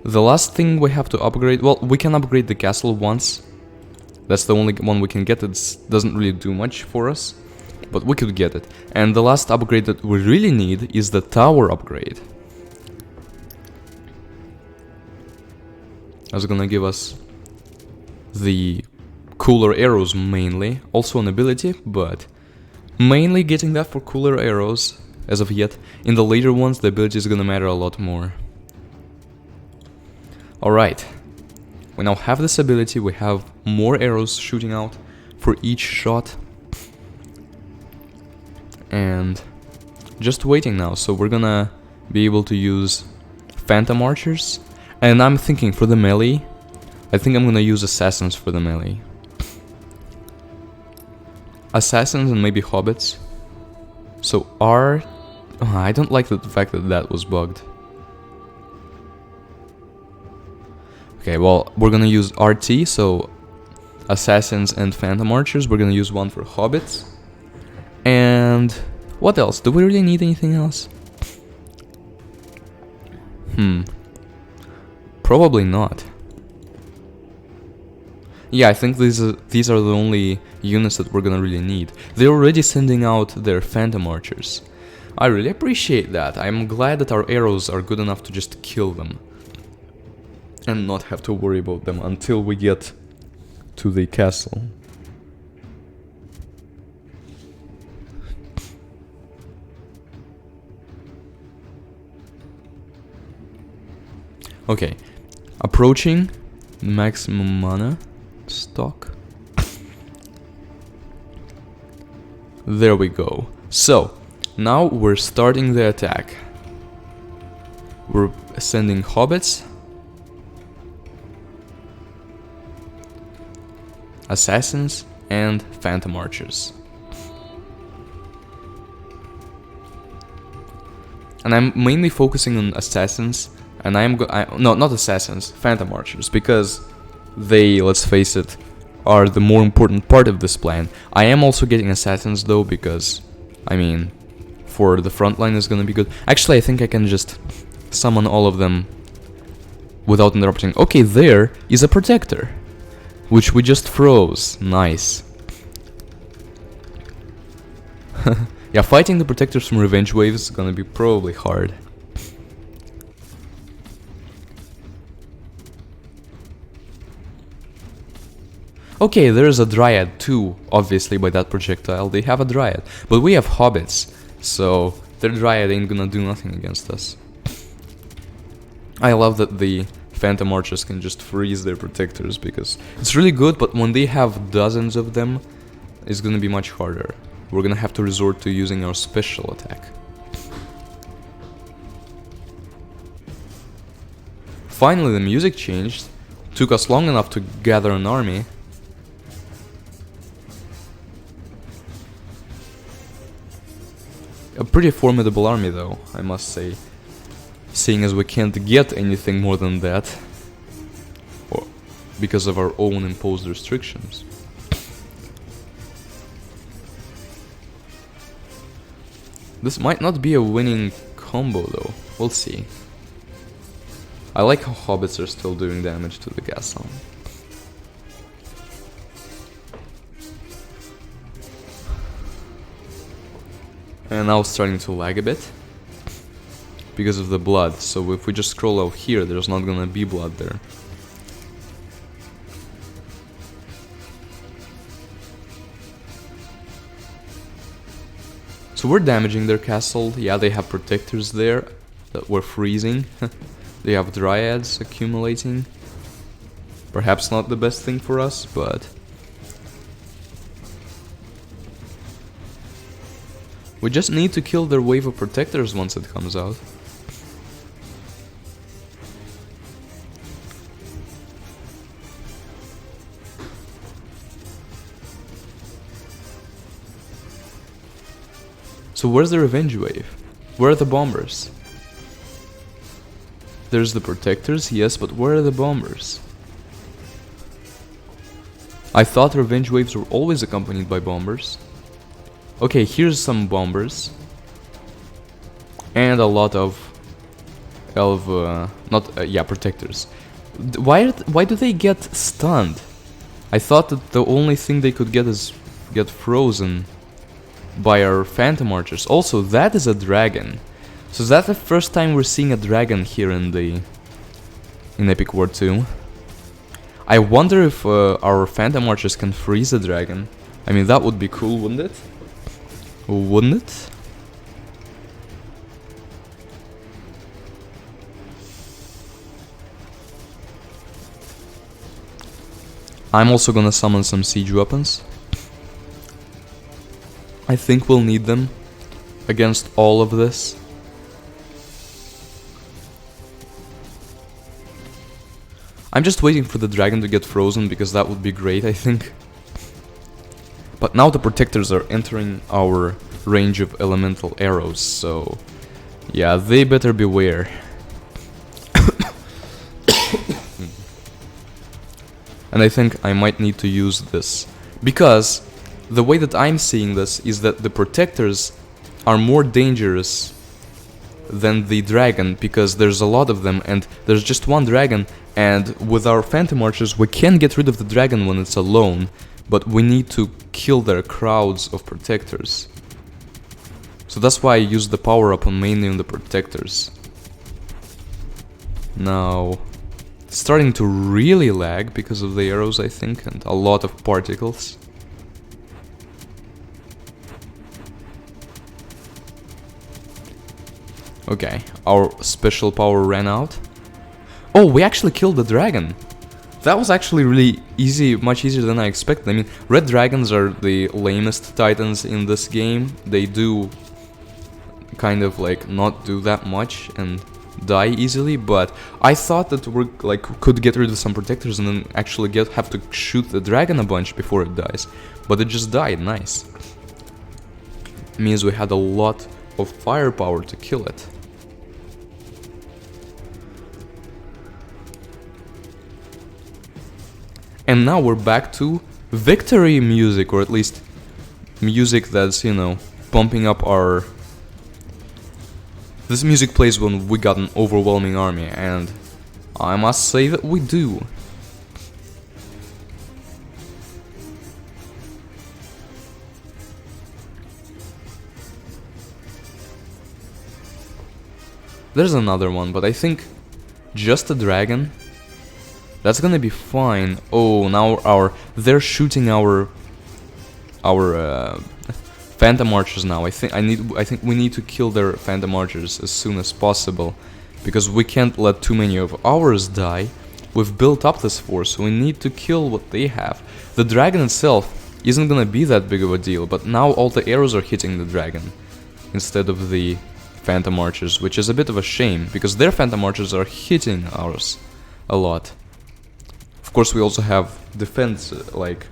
the last thing we have to upgrade, well, we can upgrade the castle once. That's the only one we can get. It doesn't really do much for us, but we could get it. And the last upgrade that we really need is the tower upgrade. That's gonna give us the cooler arrows mainly, also an ability, but mainly getting that for cooler arrows as of yet. In the later ones, the ability is gonna matter a lot more. Alright, we now have this ability, we have more arrows shooting out for each shot. And just waiting now, so we're gonna be able to use Phantom Archers. And I'm thinking for the melee, I think I'm gonna use Assassins for the melee. Assassins and maybe Hobbits. So I don't like the fact that that was bugged. Okay, well, we're gonna use RT, so Assassins and Phantom Archers. We're gonna use one for Hobbits. And what else? Do we really need anything else? Probably not. Yeah, I think these are the only units that we're gonna really need. They're already sending out their Phantom Archers. I really appreciate that. I'm glad that our arrows are good enough to just kill them and not have to worry about them until we get to the castle. Okay, approaching maximum mana stock. There we go. So, now we're starting the attack. We're sending Hobbits, Assassins, and Phantom Archers. And I'm mainly focusing on Assassins, and no, not Assassins, Phantom Archers, because they, let's face it, are the more important part of this plan. I am also getting Assassins though, because, I mean, for the front line is gonna be good. Actually, I think I can just summon all of them without interrupting. Okay, there is a Protector, which we just froze. Nice. Yeah, fighting the Protectors from Revenge Waves is gonna be probably hard. Okay, there's a Dryad too, obviously by that projectile. They have a Dryad, but we have Hobbits, so their Dryad ain't gonna do nothing against us. I love that the Phantom Archers can just freeze their Protectors, because it's really good, but when they have dozens of them, it's gonna be much harder. We're gonna have to resort to using our special attack. Finally, the music changed. Took us long enough to gather an army. A pretty formidable army though, I must say. Seeing as we can't get anything more than that, or because of our own imposed restrictions. This might not be a winning combo though, we'll see. I like how Hobbits are still doing damage to the castle. And now it's starting to lag a bit because of the blood. So if we just scroll out here, there's not gonna be blood there. So we're damaging their castle. Yeah, they have protectors there that were freezing. They have dryads accumulating. Perhaps not the best thing for us, but we just need to kill their wave of protectors once it comes out. So where's the revenge wave? Where are the bombers? There's the protectors, yes, but where are the bombers? I thought revenge waves were always accompanied by bombers. Okay, here's some bombers. And a lot of protectors. Why do they get stunned? I thought that the only thing they could get is get frozen by our Phantom Archers. Also, that is a dragon. So is that the first time we're seeing a dragon here in Epic War 2? I wonder if our Phantom Archers can freeze a dragon. I mean, that would be cool, wouldn't it? Wouldn't it? I'm also gonna summon some siege weapons. I think we'll need them against all of this. I'm just waiting for the dragon to get frozen because that would be great, I think. But now the protectors are entering our range of elemental arrows, so yeah, they better beware. And I think I might need to use this because the way that I'm seeing this is that the protectors are more dangerous than the dragon because there's a lot of them and there's just one dragon, and with our Phantom Archers we can get rid of the dragon when it's alone, but we need to kill their crowds of protectors. So that's why I use the power up on mainly on the protectors. Now it's starting to really lag because of the arrows, I think, and a lot of particles. Okay, our special power ran out. Oh, we actually killed the dragon. That was actually really easy, much easier than I expected. I mean, red dragons are the lamest titans in this game. They do kind of like not do that much and die easily, but I thought that we could get rid of some protectors and then actually have to shoot the dragon a bunch before it dies. But it just died, nice. It means we had a lot of firepower to kill it. And now we're back to victory music, or at least music that's, you know, pumping up our... This music plays when we got an overwhelming army, and I must say that we do. There's another one, but I think just a dragon... That's gonna be fine. Oh, now they're shooting our Phantom Archers now. I think we need to kill their Phantom Archers as soon as possible, because we can't let too many of ours die. We've built up this force, so we need to kill what they have. The dragon itself isn't gonna be that big of a deal, but now all the arrows are hitting the dragon instead of the Phantom Archers, which is a bit of a shame, because their Phantom Archers are hitting ours a lot. Of course, we also have defense, like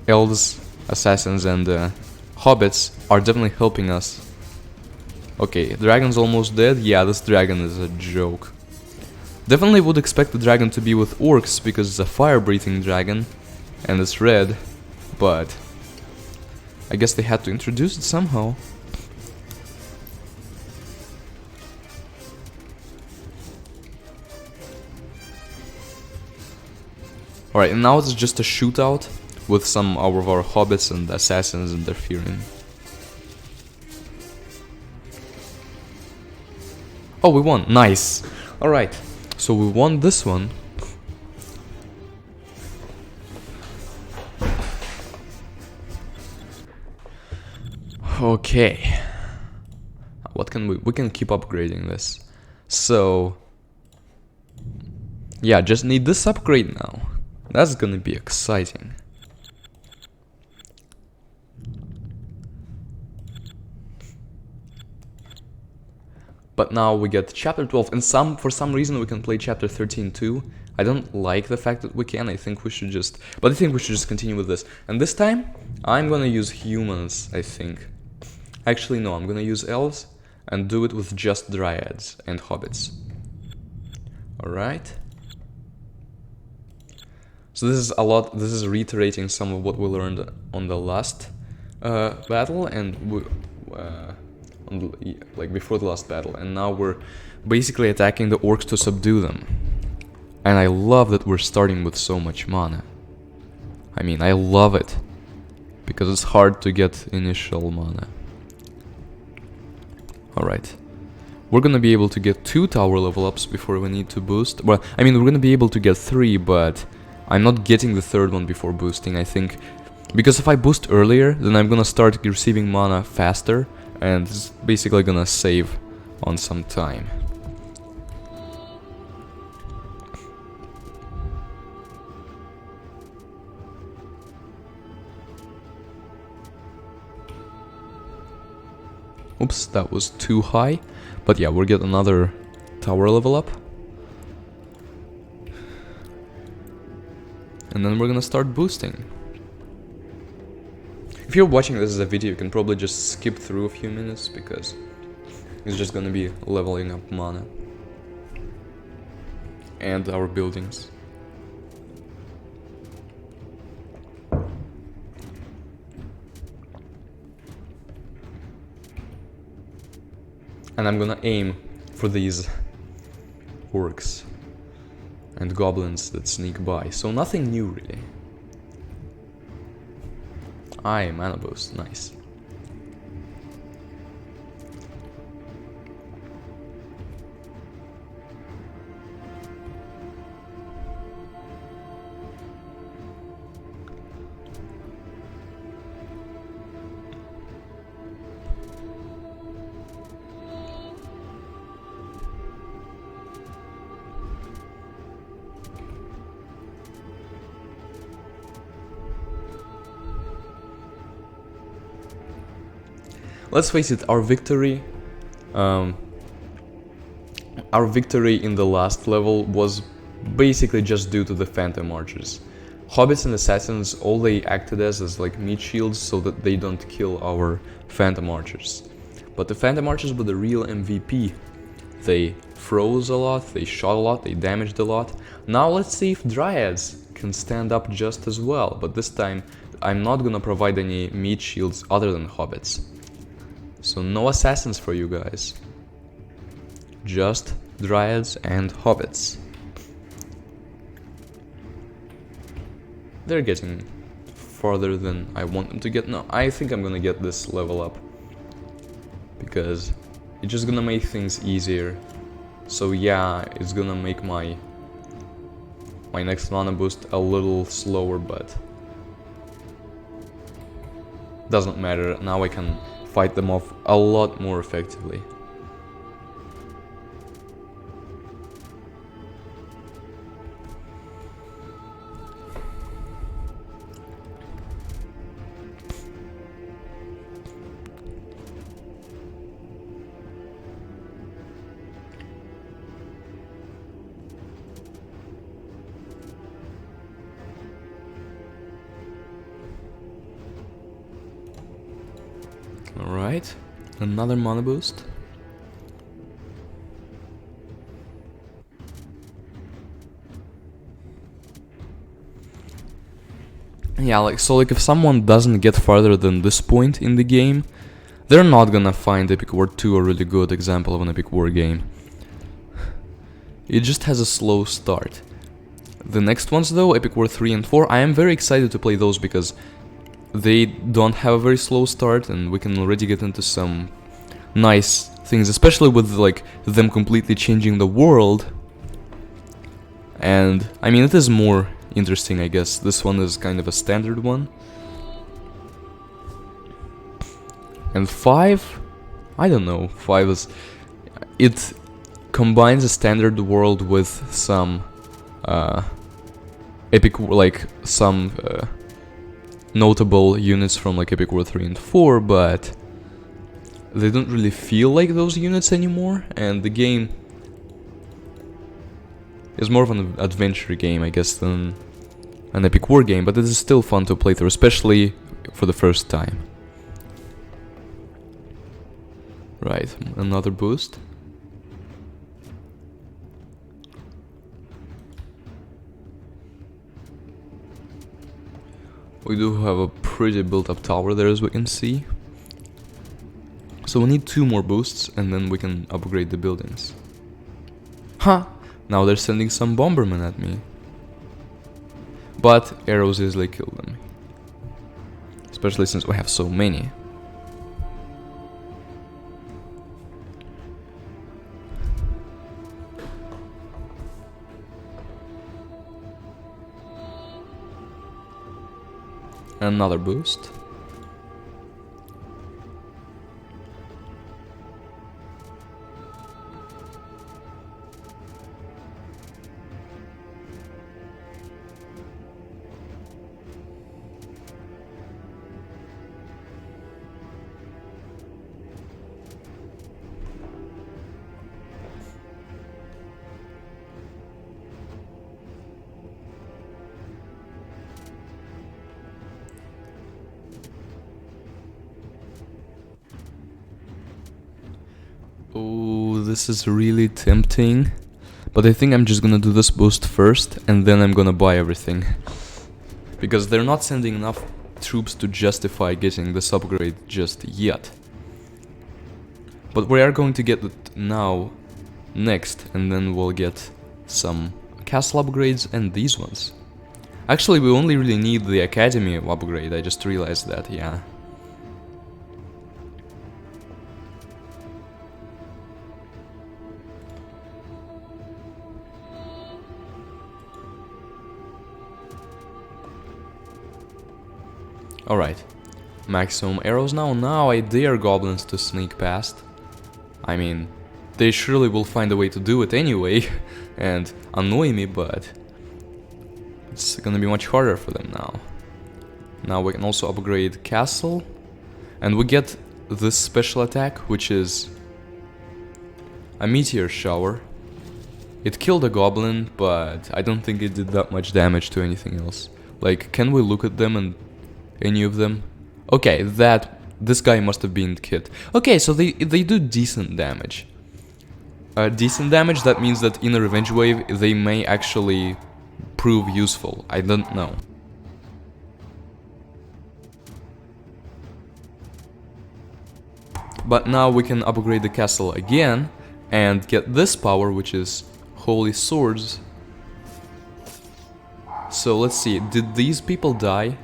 elves, assassins, and hobbits are definitely helping us. Okay, dragon's almost dead. Yeah, this dragon is a joke. Definitely would expect the dragon to be with orcs because it's a fire-breathing dragon and it's red, but I guess they had to introduce it somehow. Alright, and now it's just a shootout with some of our hobbits and assassins interfering. Oh, we won. Nice. Alright. So we won this one. Okay. What can we can keep upgrading this. So yeah, just need this upgrade now. That's gonna be exciting. But now we get chapter 12, and for some reason we can play chapter 13 too. I don't like the fact that we can. I think we should just continue with this. And this time I'm gonna use humans, I think. Actually no, I'm gonna use elves and do it with just dryads and hobbits. Alright. So this is reiterating some of what we learned on the last battle, and like before the last battle, and now we're basically attacking the orcs to subdue them. And I love that we're starting with so much mana. I mean, I love it, because it's hard to get initial mana. Alright. We're gonna be able to get 2 tower level ups before we need to boost. Well, I mean, we're gonna be able to get 3, but I'm not getting the 3rd one before boosting, I think. Because if I boost earlier, then I'm gonna start receiving mana faster, and it's basically gonna save on some time. Oops, that was too high. But yeah, we'll get another tower level up. And then we're gonna start boosting. If you're watching this as a video, you can probably just skip through a few minutes, because it's just gonna be leveling up mana. And our buildings. And I'm gonna aim for these orcs and goblins that sneak by. So nothing new really. Aye, mana boost, nice. Let's face it, our victory in the last level was basically just due to the Phantom Archers. Hobbits and Assassins, all they acted as like meat shields so that they don't kill our Phantom Archers. But the Phantom Archers were the real MVP. They froze a lot, they shot a lot, they damaged a lot. Now let's see if Dryads can stand up just as well, but this time I'm not gonna provide any meat shields other than Hobbits. So no assassins for you guys. Just Dryads and Hobbits. They're getting farther than I want them to get. No, I think I'm gonna get this level up, because it's just gonna make things easier. So yeah, it's gonna make my next mana boost a little slower, but doesn't matter. Now I can fight them off a lot more effectively. Alright, another mana boost. Yeah, like if someone doesn't get farther than this point in the game, they're not gonna find Epic War 2 a really good example of an Epic War game. It just has a slow start. The next ones though, Epic War 3 and 4, I am very excited to play those because they don't have a very slow start, and we can already get into some nice things, especially with like them completely changing the world. And I mean, it is more interesting, I guess. This one is kind of a standard one. And 5, I don't know, 5 is... It combines a standard world with some epic, like some notable units from like Epic War 3 and 4, but they don't really feel like those units anymore, and the game is more of an adventure game, I guess, than an Epic War game, but it is still fun to play through, especially for the first time. Right, another boost. We do have a pretty built-up tower there, as we can see. So we need 2 more boosts, and then we can upgrade the buildings. Huh! Now they're sending some bombermen at me. But arrows easily kill them. Especially since we have so many. Another boost. Oh, this is really tempting. But I think I'm just gonna do this boost first, and then I'm gonna buy everything. Because they're not sending enough troops to justify getting this upgrade just yet. But we are going to get it now, next, and then we'll get some castle upgrades and these ones. Actually, we only really need the academy upgrade, I just realized that, yeah. Alright, maximum arrows now. Now I dare goblins to sneak past. I mean, they surely will find a way to do it anyway and annoy me, but it's gonna be much harder for them now. Now we can also upgrade castle, and we get this special attack, which is a meteor shower. It killed a goblin, but I don't think it did that much damage to anything else. Like, can we look at them and any of them? Okay, this guy must have been hit. Okay, so they do decent damage. Decent damage, that means that in a revenge wave they may actually prove useful. I don't know. But now we can upgrade the castle again and get this power, which is Holy Swords. So let's see, did these people die?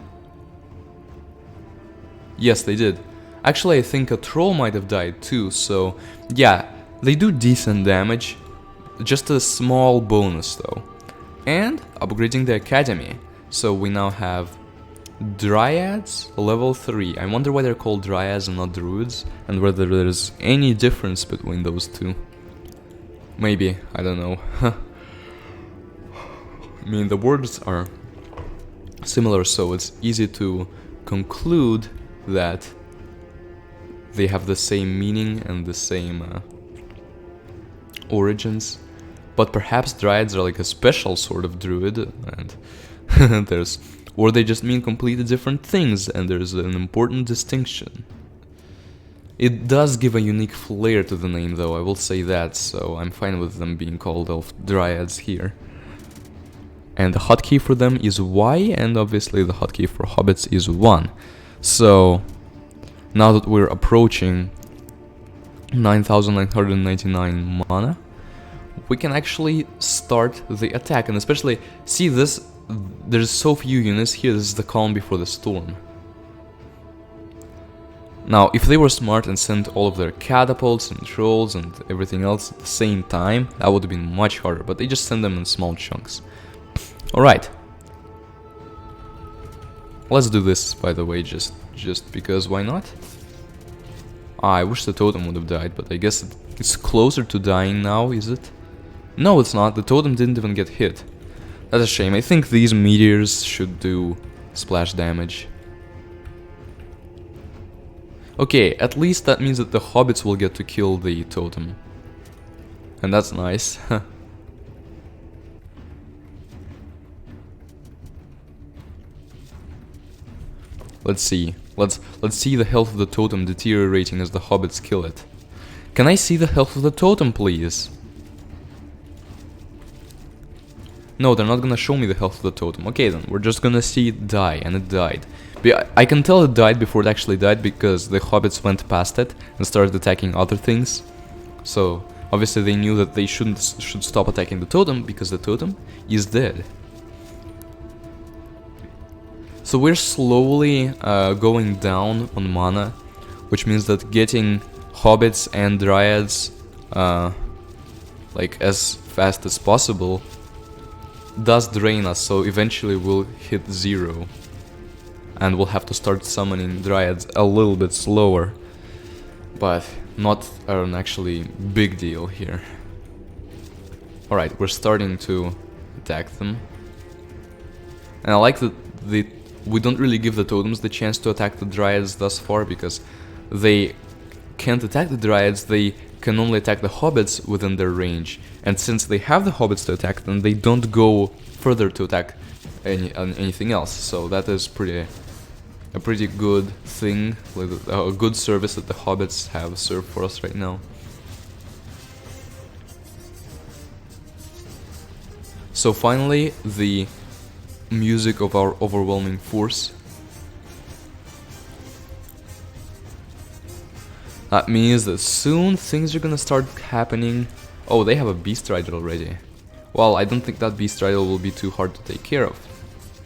Yes, they did. Actually, I think a troll might have died too, so yeah, they do decent damage. Just a small bonus though. And upgrading the academy. So we now have Dryads, level 3. I wonder why they're called Dryads and not Druids, and whether there's any difference between those two. Maybe, I don't know. I mean, the words are similar, so it's easy to conclude that they have the same meaning and the same origins. But perhaps Dryads are like a special sort of druid, and or they just mean completely different things, and there's an important distinction. It does give a unique flair to the name though, I will say that, so I'm fine with them being called Elf Dryads here. And the hotkey for them is Y, and obviously the hotkey for hobbits is 1. So, now that we're approaching 9,999 mana, we can actually start the attack, and especially, see this, there's so few units here, this is the calm before the storm. Now, if they were smart and sent all of their catapults and trolls and everything else at the same time, that would have been much harder, but they just send them in small chunks. Alright. Let's do this, by the way, just because, why not? I wish the totem would have died, but I guess it's closer to dying now, is it? No, it's not. The totem didn't even get hit. That's a shame. I think these meteors should do splash damage. Okay, at least that means that the hobbits will get to kill the totem. And that's nice. Let's see. Let's see the health of the totem deteriorating as the hobbits kill it. Can I see the health of the totem, please? No, they're not gonna show me the health of the totem. Okay then, we're just gonna see it die, and it died. I can tell it died before it actually died because the hobbits went past it and started attacking other things. So, obviously they knew that they should stop attacking the totem because the totem is dead. So we're slowly going down on mana, which means that getting hobbits and dryads like as fast as possible does drain us, so eventually we'll hit 0. And we'll have to start summoning dryads a little bit slower. But not an actually big deal here. Alright, we're starting to attack them. And I like that we don't really give the totems the chance to attack the dryads thus far, because they can't attack the dryads, they can only attack the hobbits within their range. And since they have the hobbits to attack them, they don't go further to attack anything else. So that is a pretty good thing, like a good service that the hobbits have served for us right now. So finally, the music of our overwhelming force. That means that soon things are gonna start happening. Oh, they have a beast rider already. Well, I don't think that beast rider will be too hard to take care of,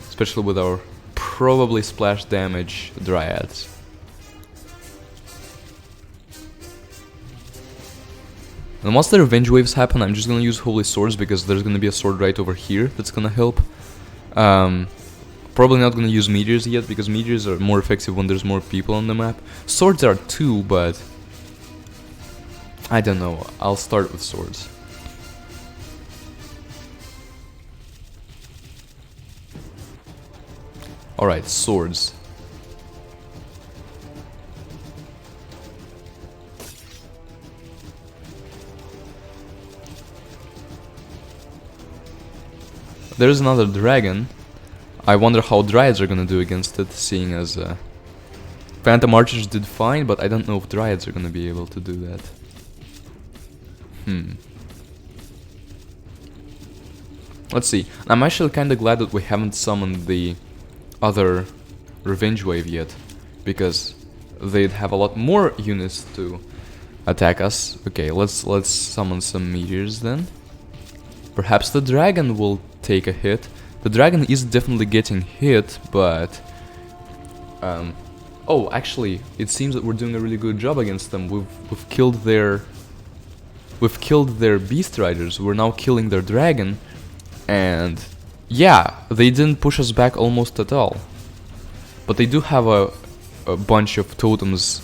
especially with our probably splash damage dryads. And once the revenge waves happen, I'm just gonna use holy swords because there's gonna be a sword right over here that's gonna help. Probably not gonna use meteors yet because meteors are more effective when there's more people on the map. Swords are too, but I don't know. I'll start with swords. Alright, swords. There's another dragon. I wonder how dryads are gonna do against it, seeing as Phantom Archers did fine, but I don't know if dryads are gonna be able to do that. Let's see. I'm actually kinda glad that we haven't summoned the other revenge wave yet, because they'd have a lot more units to attack us. Okay, let's summon some meteors then. Perhaps the dragon will take a hit. The dragon is definitely getting hit, but oh, actually, it seems that we're doing a really good job against them. We've killed their beast riders. We're now killing their dragon, and yeah, they didn't push us back almost at all. But they do have a bunch of totems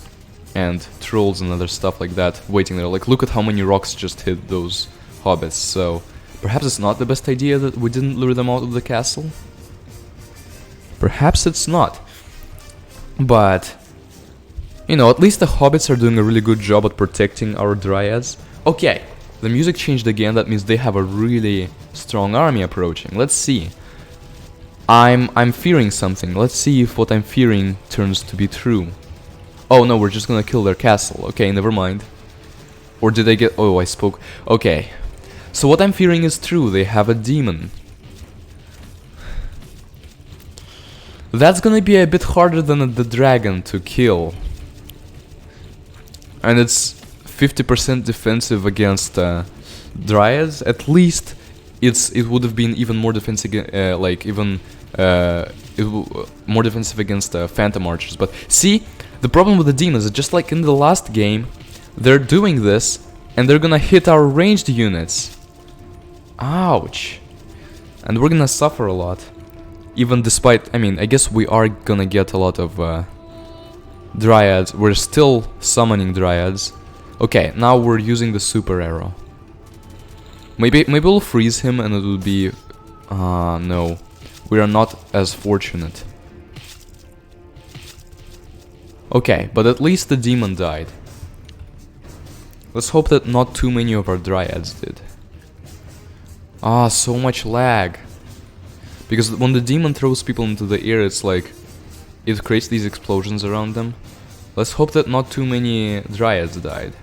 and trolls and other stuff like that waiting there. Like, look at how many rocks just hit those hobbits. So perhaps it's not the best idea that we didn't lure them out of the castle. Perhaps it's not. But, you know, at least the hobbits are doing a really good job at protecting our dryads. Okay, the music changed again. That means they have a really strong army approaching. Let's see. I'm fearing something. Let's see if what I'm fearing turns to be true. Oh no, we're just gonna kill their castle. Okay, never mind. Or did I get... Oh, I spoke... Okay. So what I'm fearing is true. They have a demon. That's gonna be a bit harder than the dragon to kill. And it's 50% defensive against dryads. At least it would have been even more defensive, more defensive against Phantom Archers. But see, The problem with the demons is just like in the last game, they're doing this and they're gonna hit our ranged units. Ouch. And we're gonna suffer a lot. Even despite, I mean, I guess we are gonna get a lot of dryads. We're still summoning dryads. Okay, now we're using the super arrow. Maybe we'll freeze him and it will be... no. We are not as fortunate. Okay, but at least the demon died. Let's hope that not too many of our dryads did. Ah, so much lag. Because when the demon throws people into the air, it's like... it creates these explosions around them. Let's hope that not too many dryads died.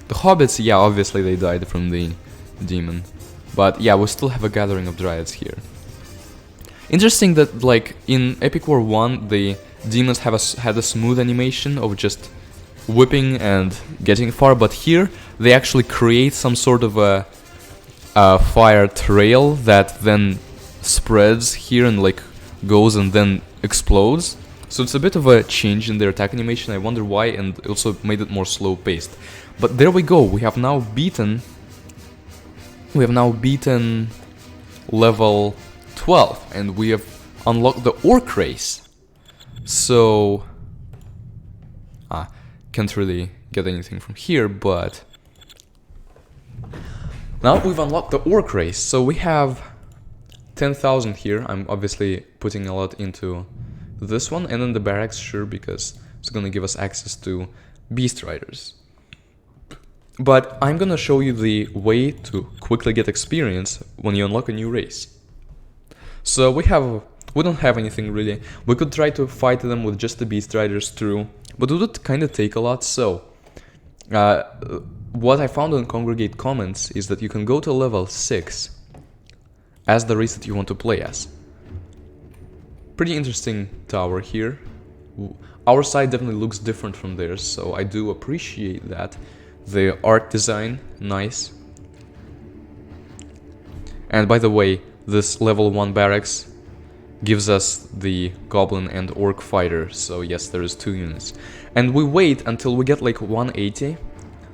The hobbits, yeah, obviously they died from the demon. But yeah, we still have a gathering of dryads here. Interesting that, like, in Epic War 1, the demons had a smooth animation of just whipping and getting far, but here they actually create some sort of a fire trail that then spreads here and like goes and then explodes. So it's a bit of a change in their attack animation. I wonder why, and also made it more slow paced. But there we go. We have now beaten level 12 and we have unlocked the orc race. So can't really get anything from here, but now we've unlocked the orc race. So we have 10,000 here. I'm obviously putting a lot into this one, and then the barracks, sure, because it's gonna give us access to beast riders. But I'm gonna show you the way to quickly get experience when you unlock a new race. So we don't have anything really. We could try to fight them with just the beast riders, true, but it would kind of take a lot. So what I found on Congregate comments is that you can go to level 6 as the race that you want to play as. Pretty interesting tower here. Our side definitely looks different from theirs, so I do appreciate that. The art design, nice. And by the way, this level 1 barracks gives us the goblin and orc fighter, so yes, there is 2 units. And we wait until we get like 180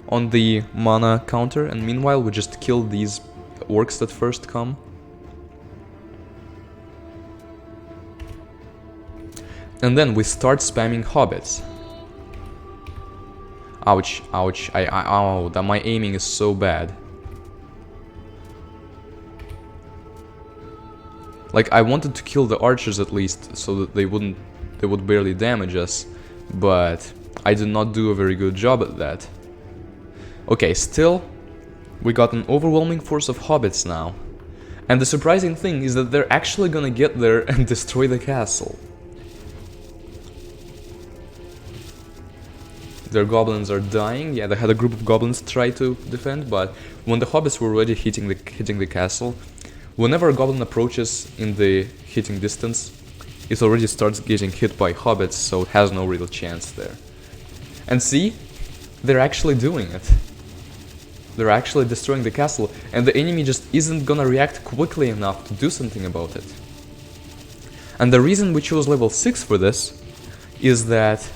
on the mana counter, and meanwhile we just kill these orcs that first come. And then we start spamming hobbits. Ouch, ouch, ow, that my aiming is so bad. Like, I wanted to kill the archers at least, so that they would barely damage us, but I did not do a very good job at that. Okay, still, we got an overwhelming force of hobbits now. And the surprising thing is that they're actually gonna get there and destroy the castle. Their goblins are dying. Yeah, they had a group of goblins try to defend, but when the hobbits were already hitting the castle, whenever a goblin approaches in the hitting distance, it already starts getting hit by hobbits, so it has no real chance there. And see, they're actually doing it. They're actually destroying the castle, and the enemy just isn't gonna react quickly enough to do something about it. And the reason we chose level 6 for this is that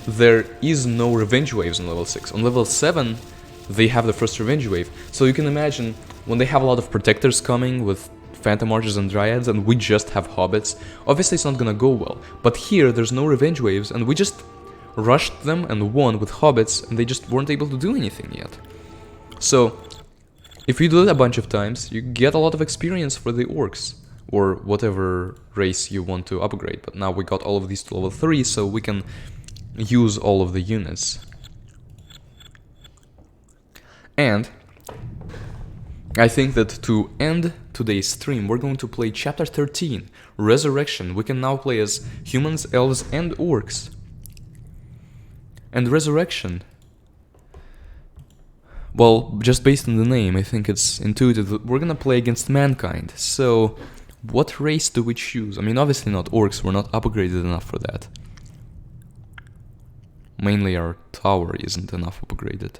there is no revenge waves on level 6. On level 7, they have the first revenge wave. So you can imagine, when they have a lot of protectors coming with phantom archers and dryads, and we just have hobbits, obviously it's not gonna go well. But here, there's no revenge waves, and we just rushed them and won with hobbits, and they just weren't able to do anything yet. So, if you do it a bunch of times, you get a lot of experience for the orcs, or whatever race you want to upgrade. But now we got all of these to level 3, so we can use all of the units. And I think that to end today's stream, we're going to play Chapter 13, Resurrection. We can now play as humans, elves, and orcs. And Resurrection, well, just based on the name, I think it's intuitive that we're gonna play against mankind. So, what race do we choose? I mean, obviously not orcs, we're not upgraded enough for that. Mainly our tower isn't enough upgraded.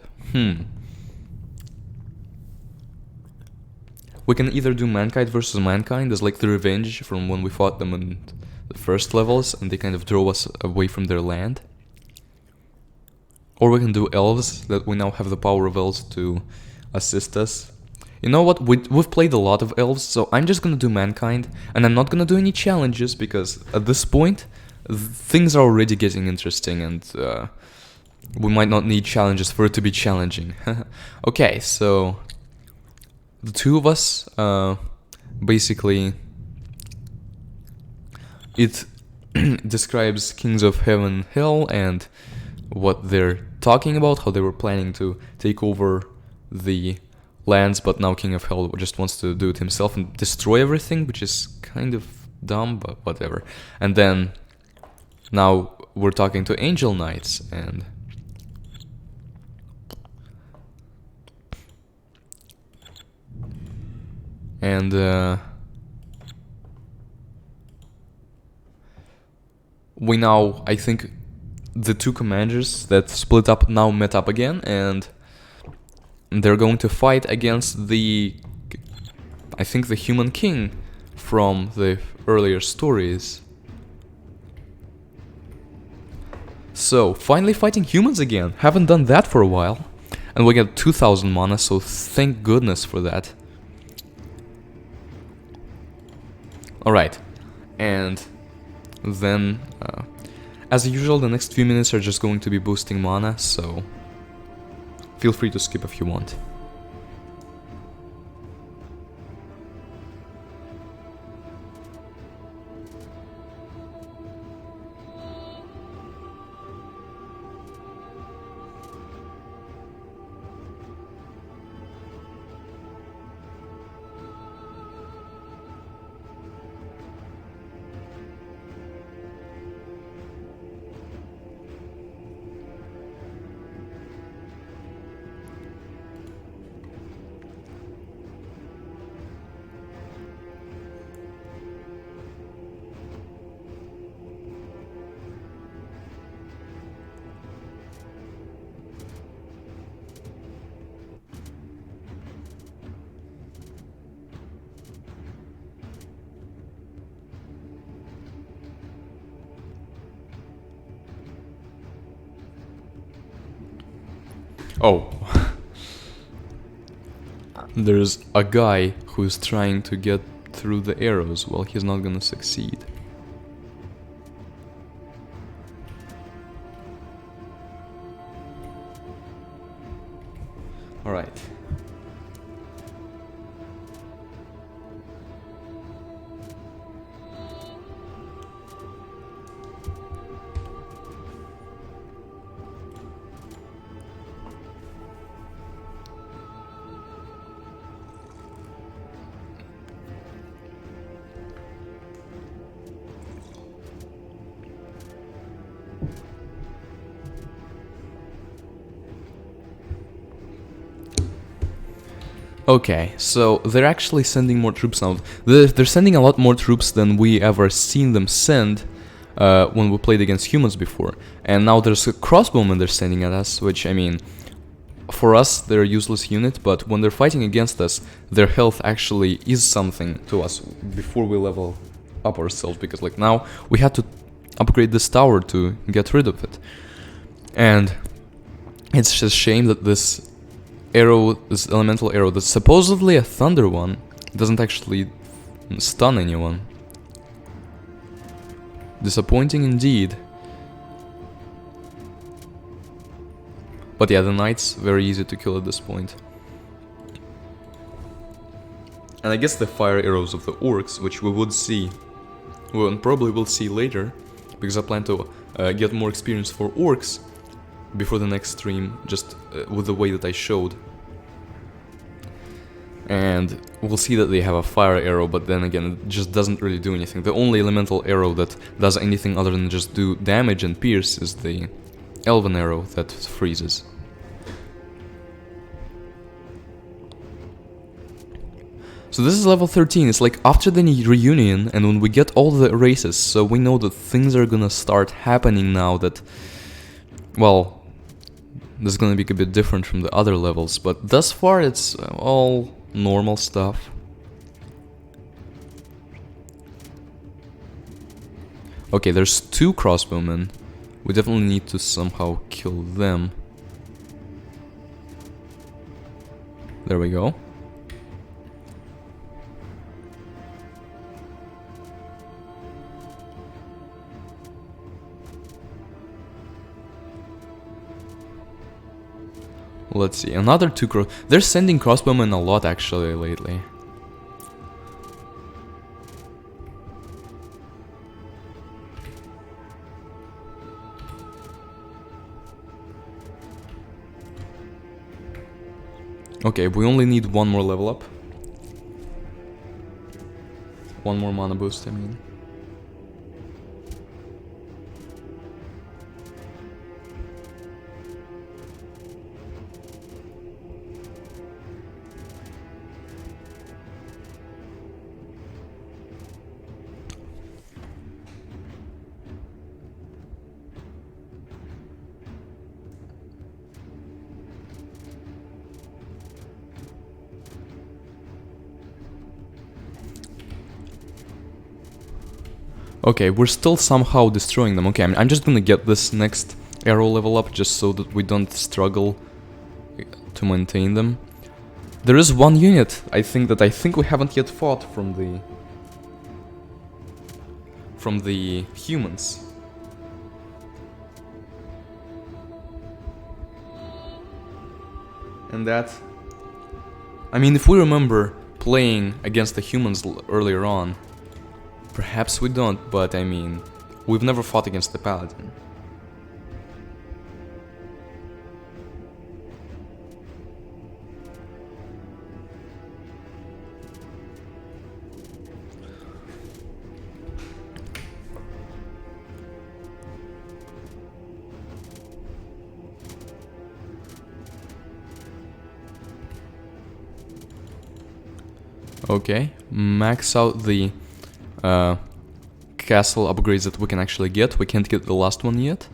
We can either do mankind versus mankind as like the revenge from when we fought them in the first levels and they kind of drove us away from their land. Or we can do elves, that we now have the power of elves to assist us. You know what, we've played a lot of elves, so I'm just gonna do mankind, and I'm not gonna do any challenges, because at this point, things are already getting interesting, and we might not need challenges for it to be challenging. Okay, so the two of us, basically, it describes Kings of Heaven, Hell, and what they're talking about, how they were planning to take over the lands, but now King of Hell just wants to do it himself and destroy everything, which is kind of dumb, but whatever. And then now we're talking to Angel Knights, and we now, I think, the two commanders that split up now met up again, and they're going to fight against the, I think, the Human King from the earlier stories. So, finally fighting humans again. Haven't done that for a while. And we get 2000 mana, so thank goodness for that. Alright, and then, as usual, the next few minutes are just going to be boosting mana, so feel free to skip if you want. Oh. There's a guy who's trying to get through the arrows. Well, he's not gonna succeed. Alright. Okay, so they're actually sending more troops now. They're sending a lot more troops than we ever seen them send when we played against humans before. And now there's a crossbowman they're sending at us, which, I mean, for us, they're a useless unit, but when they're fighting against us, their health actually is something to us before we level up ourselves, because, like, now we had to upgrade this tower to get rid of it. And it's just a shame that this arrow, this elemental arrow, that's supposedly a thunder one, doesn't actually stun anyone. Disappointing indeed. But yeah, the knights, very easy to kill at this point. And I guess the fire arrows of the orcs, which we would see, well, probably will see later, because I plan to get more experience for orcs before the next stream, just with the way that I showed. And we'll see that they have a fire arrow, but then again, it just doesn't really do anything. The only elemental arrow that does anything other than just do damage and pierce is the elven arrow that freezes. So this is level 13, it's like after the reunion, and when we get all the races, so we know that things are gonna start happening now that, well, this is gonna be a bit different from the other levels, but thus far it's all normal stuff. Okay, there's two crossbowmen. We definitely need to somehow kill them. There we go. Let's see, another 2 cross. They're sending crossbowmen a lot actually lately. Okay, we only need one more level up. One more mana boost, I mean. Okay, we're still somehow destroying them. Okay, I'm just gonna get this next arrow level up just so that we don't struggle to maintain them. There is one unit I think we haven't yet fought from the humans. And that, I mean, if we remember playing against the humans earlier on, perhaps we don't, but I mean, we've never fought against the paladin. Okay, max out the castle upgrades that we can actually get. We can't get the last one yet.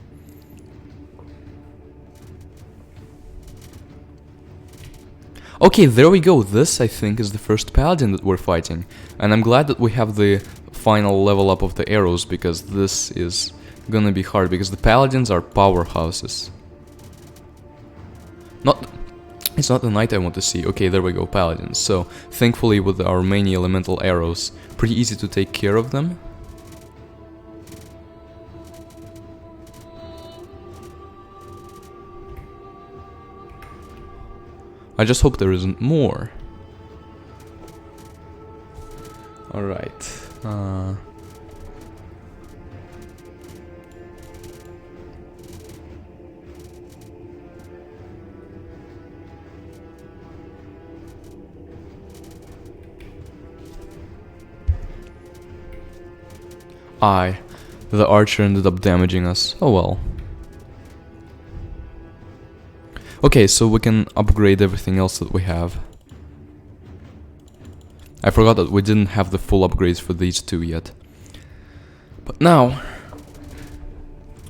Okay, there we go. This, I think, is the first paladin that we're fighting. And I'm glad that we have the final level up of the arrows, because this is gonna be hard, because the paladins are powerhouses. It's not the knight I want to see. Okay, there we go, paladins. So, thankfully with our many elemental arrows, pretty easy to take care of them. I just hope there isn't more. Alright. The archer ended up damaging us. Oh well. Okay, so we can upgrade everything else that we have. I forgot that we didn't have the full upgrades for these two yet. But now...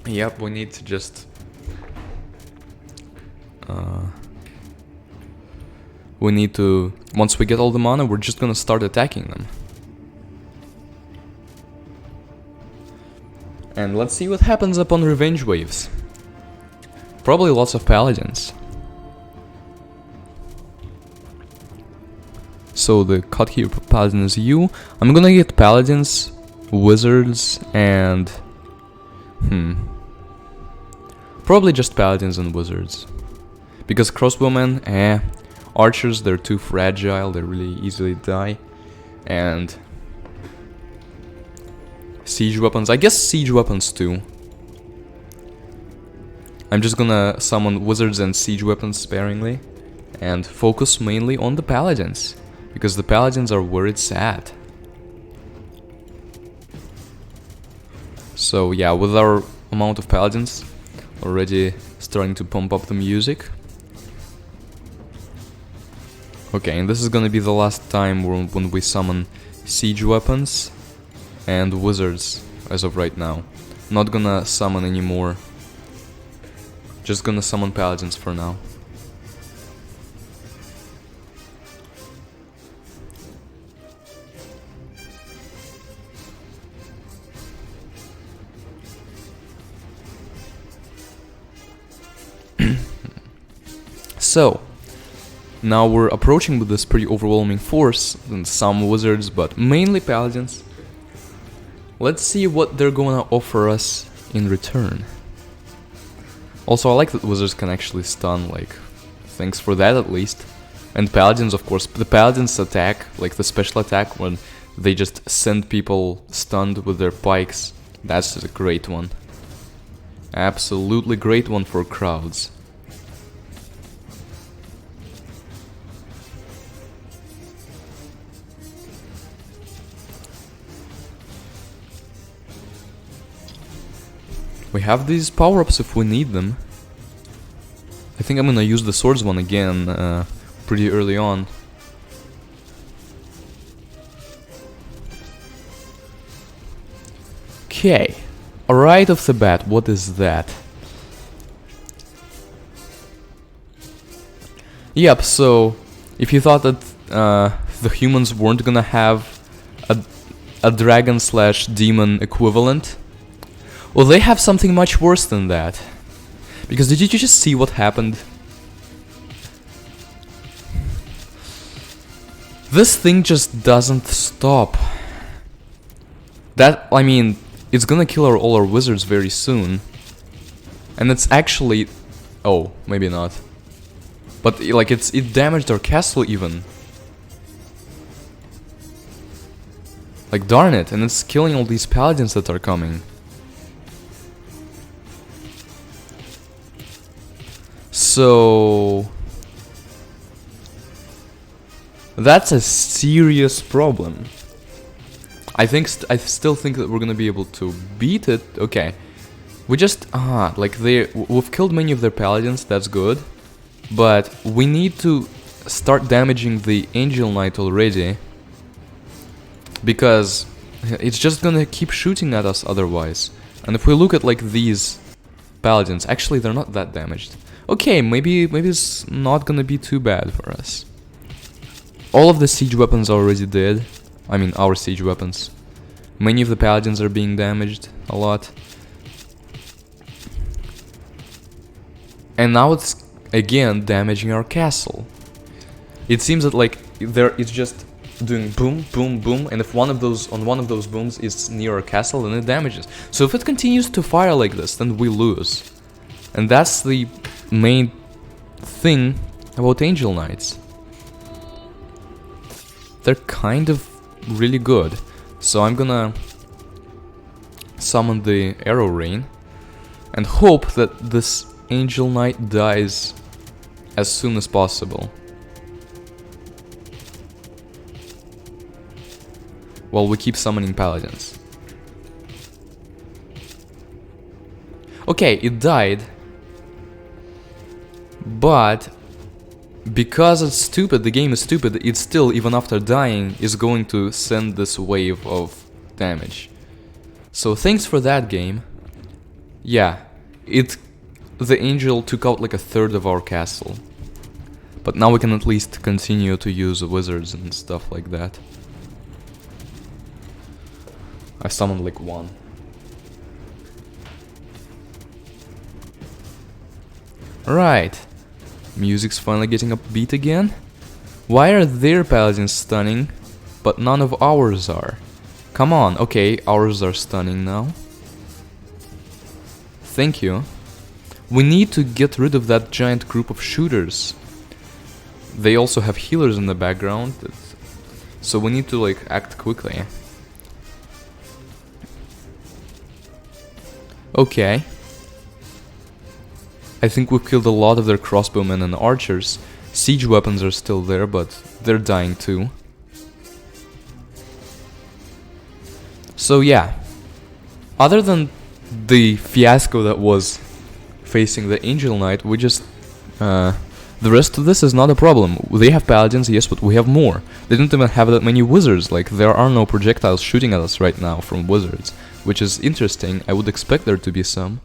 Yep, we need to just... we need to... Once we get all the mana, we're just gonna start attacking them. And let's see what happens upon revenge waves. Probably lots of paladins. So the cut here paladin is you. I'm gonna get paladins, wizards, and... Probably just paladins and wizards. Because crossbowmen, archers, they're too fragile, they really easily die. And... siege weapons, I guess siege weapons too. I'm just gonna summon wizards and siege weapons sparingly. And focus mainly on the paladins. Because the paladins are where it's at. So yeah, with our amount of paladins already starting to pump up the music. Okay, and this is gonna be the last time when we summon siege weapons and wizards as of right now. Not gonna summon anymore. Just gonna summon paladins for now. So, Now we're approaching with this pretty overwhelming force, and some wizards, but mainly paladins. Let's see what they're gonna offer us in return. Also, I like that wizards can actually stun, like, thanks for that at least. And paladins, of course, the paladins attack, like the special attack when they just send people stunned with their pikes, that's a great one. Absolutely great one for crowds. We have these power-ups if we need them. I think I'm gonna use the swords one again pretty early on. Okay, right off the bat, what is that? Yep, so if you thought that the humans weren't gonna have a dragon slash demon equivalent, well, they have something much worse than that. Because did you just see what happened? This thing just doesn't stop. That, I mean, it's gonna kill all our wizards very soon. And it's actually... oh, maybe not. But, like, it damaged our castle even. Like, darn it, and it's killing all these paladins that are coming. So... that's a serious problem. I still think that we're gonna be able to beat it. Okay. We just... like, we've killed many of their paladins, that's good. But we need to start damaging the Angel Knight already. Because it's just gonna keep shooting at us otherwise. And if we look at, like, these paladins, actually they're not that damaged. Okay, maybe it's not gonna be too bad for us. All of the siege weapons are already dead. I mean, our siege weapons. Many of the paladins are being damaged a lot. And now it's again damaging our castle. It seems that, like, it's just doing boom, boom, boom, and if one of those booms is near our castle, then it damages. So if it continues to fire like this, then we lose. And that's the main thing about Angel Knights. They're kind of really good. So I'm gonna summon the Arrow Rain and hope that this Angel Knight dies as soon as possible. While we keep summoning paladins. Okay, it died. But because it's stupid, the game is stupid, it still, even after dying, is going to send this wave of damage. So thanks for that, game. Yeah, the angel took out like a third of our castle. But now we can at least continue to use wizards and stuff like that. I summoned like one. Right. Music's finally getting upbeat again. Why are their paladins stunning, but none of ours are? Come on, okay, ours are stunning now. Thank you. We need to get rid of that giant group of shooters. They also have healers in the background, so we need to, like, act quickly. Okay. I think we've killed a lot of their crossbowmen and archers. Siege weapons are still there, but they're dying too. So yeah, other than the fiasco that was facing the Angel Knight, we just... the rest of this is not a problem. They have paladins, yes, but we have more. They don't even have that many wizards, like there are no projectiles shooting at us right now from wizards, which is interesting. I would expect there to be some.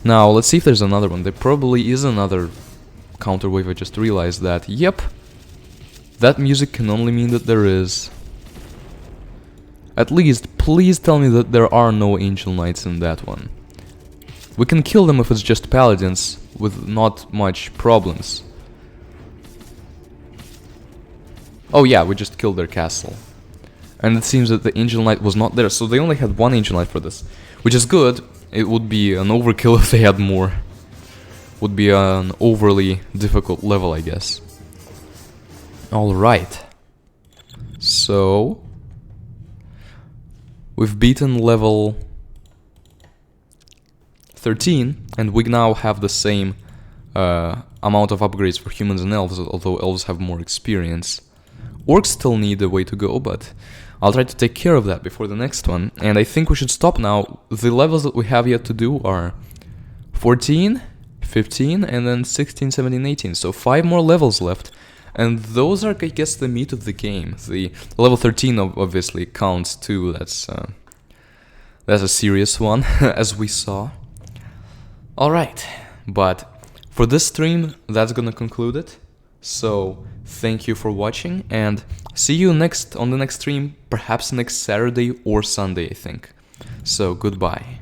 Now, let's see if there's another one. There probably is another counter wave, I just realized that. Yep. That music can only mean that there is. At least, please tell me that there are no Angel Knights in that one. We can kill them if it's just paladins, with not much problems. Oh yeah, we just killed their castle. And it seems that the Angel Knight was not there, so they only had one Angel Knight for this. Which is good. It would be an overkill if they had more. Would be an overly difficult level, I guess. Alright. So... we've beaten level 13, and we now have the same amount of upgrades for humans and elves, although elves have more experience. Orcs still need a way to go, but I'll try to take care of that before the next one. And I think we should stop now. The levels that we have yet to do are 14, 15, and then 16, 17, 18. So 5 more levels left. And those are, I guess, the meat of the game. The level 13 obviously counts too. That's a serious one, as we saw. Alright, but for this stream, that's gonna conclude it. So, thank you for watching, and see you on the next stream, perhaps next Saturday or Sunday, I think. So, goodbye.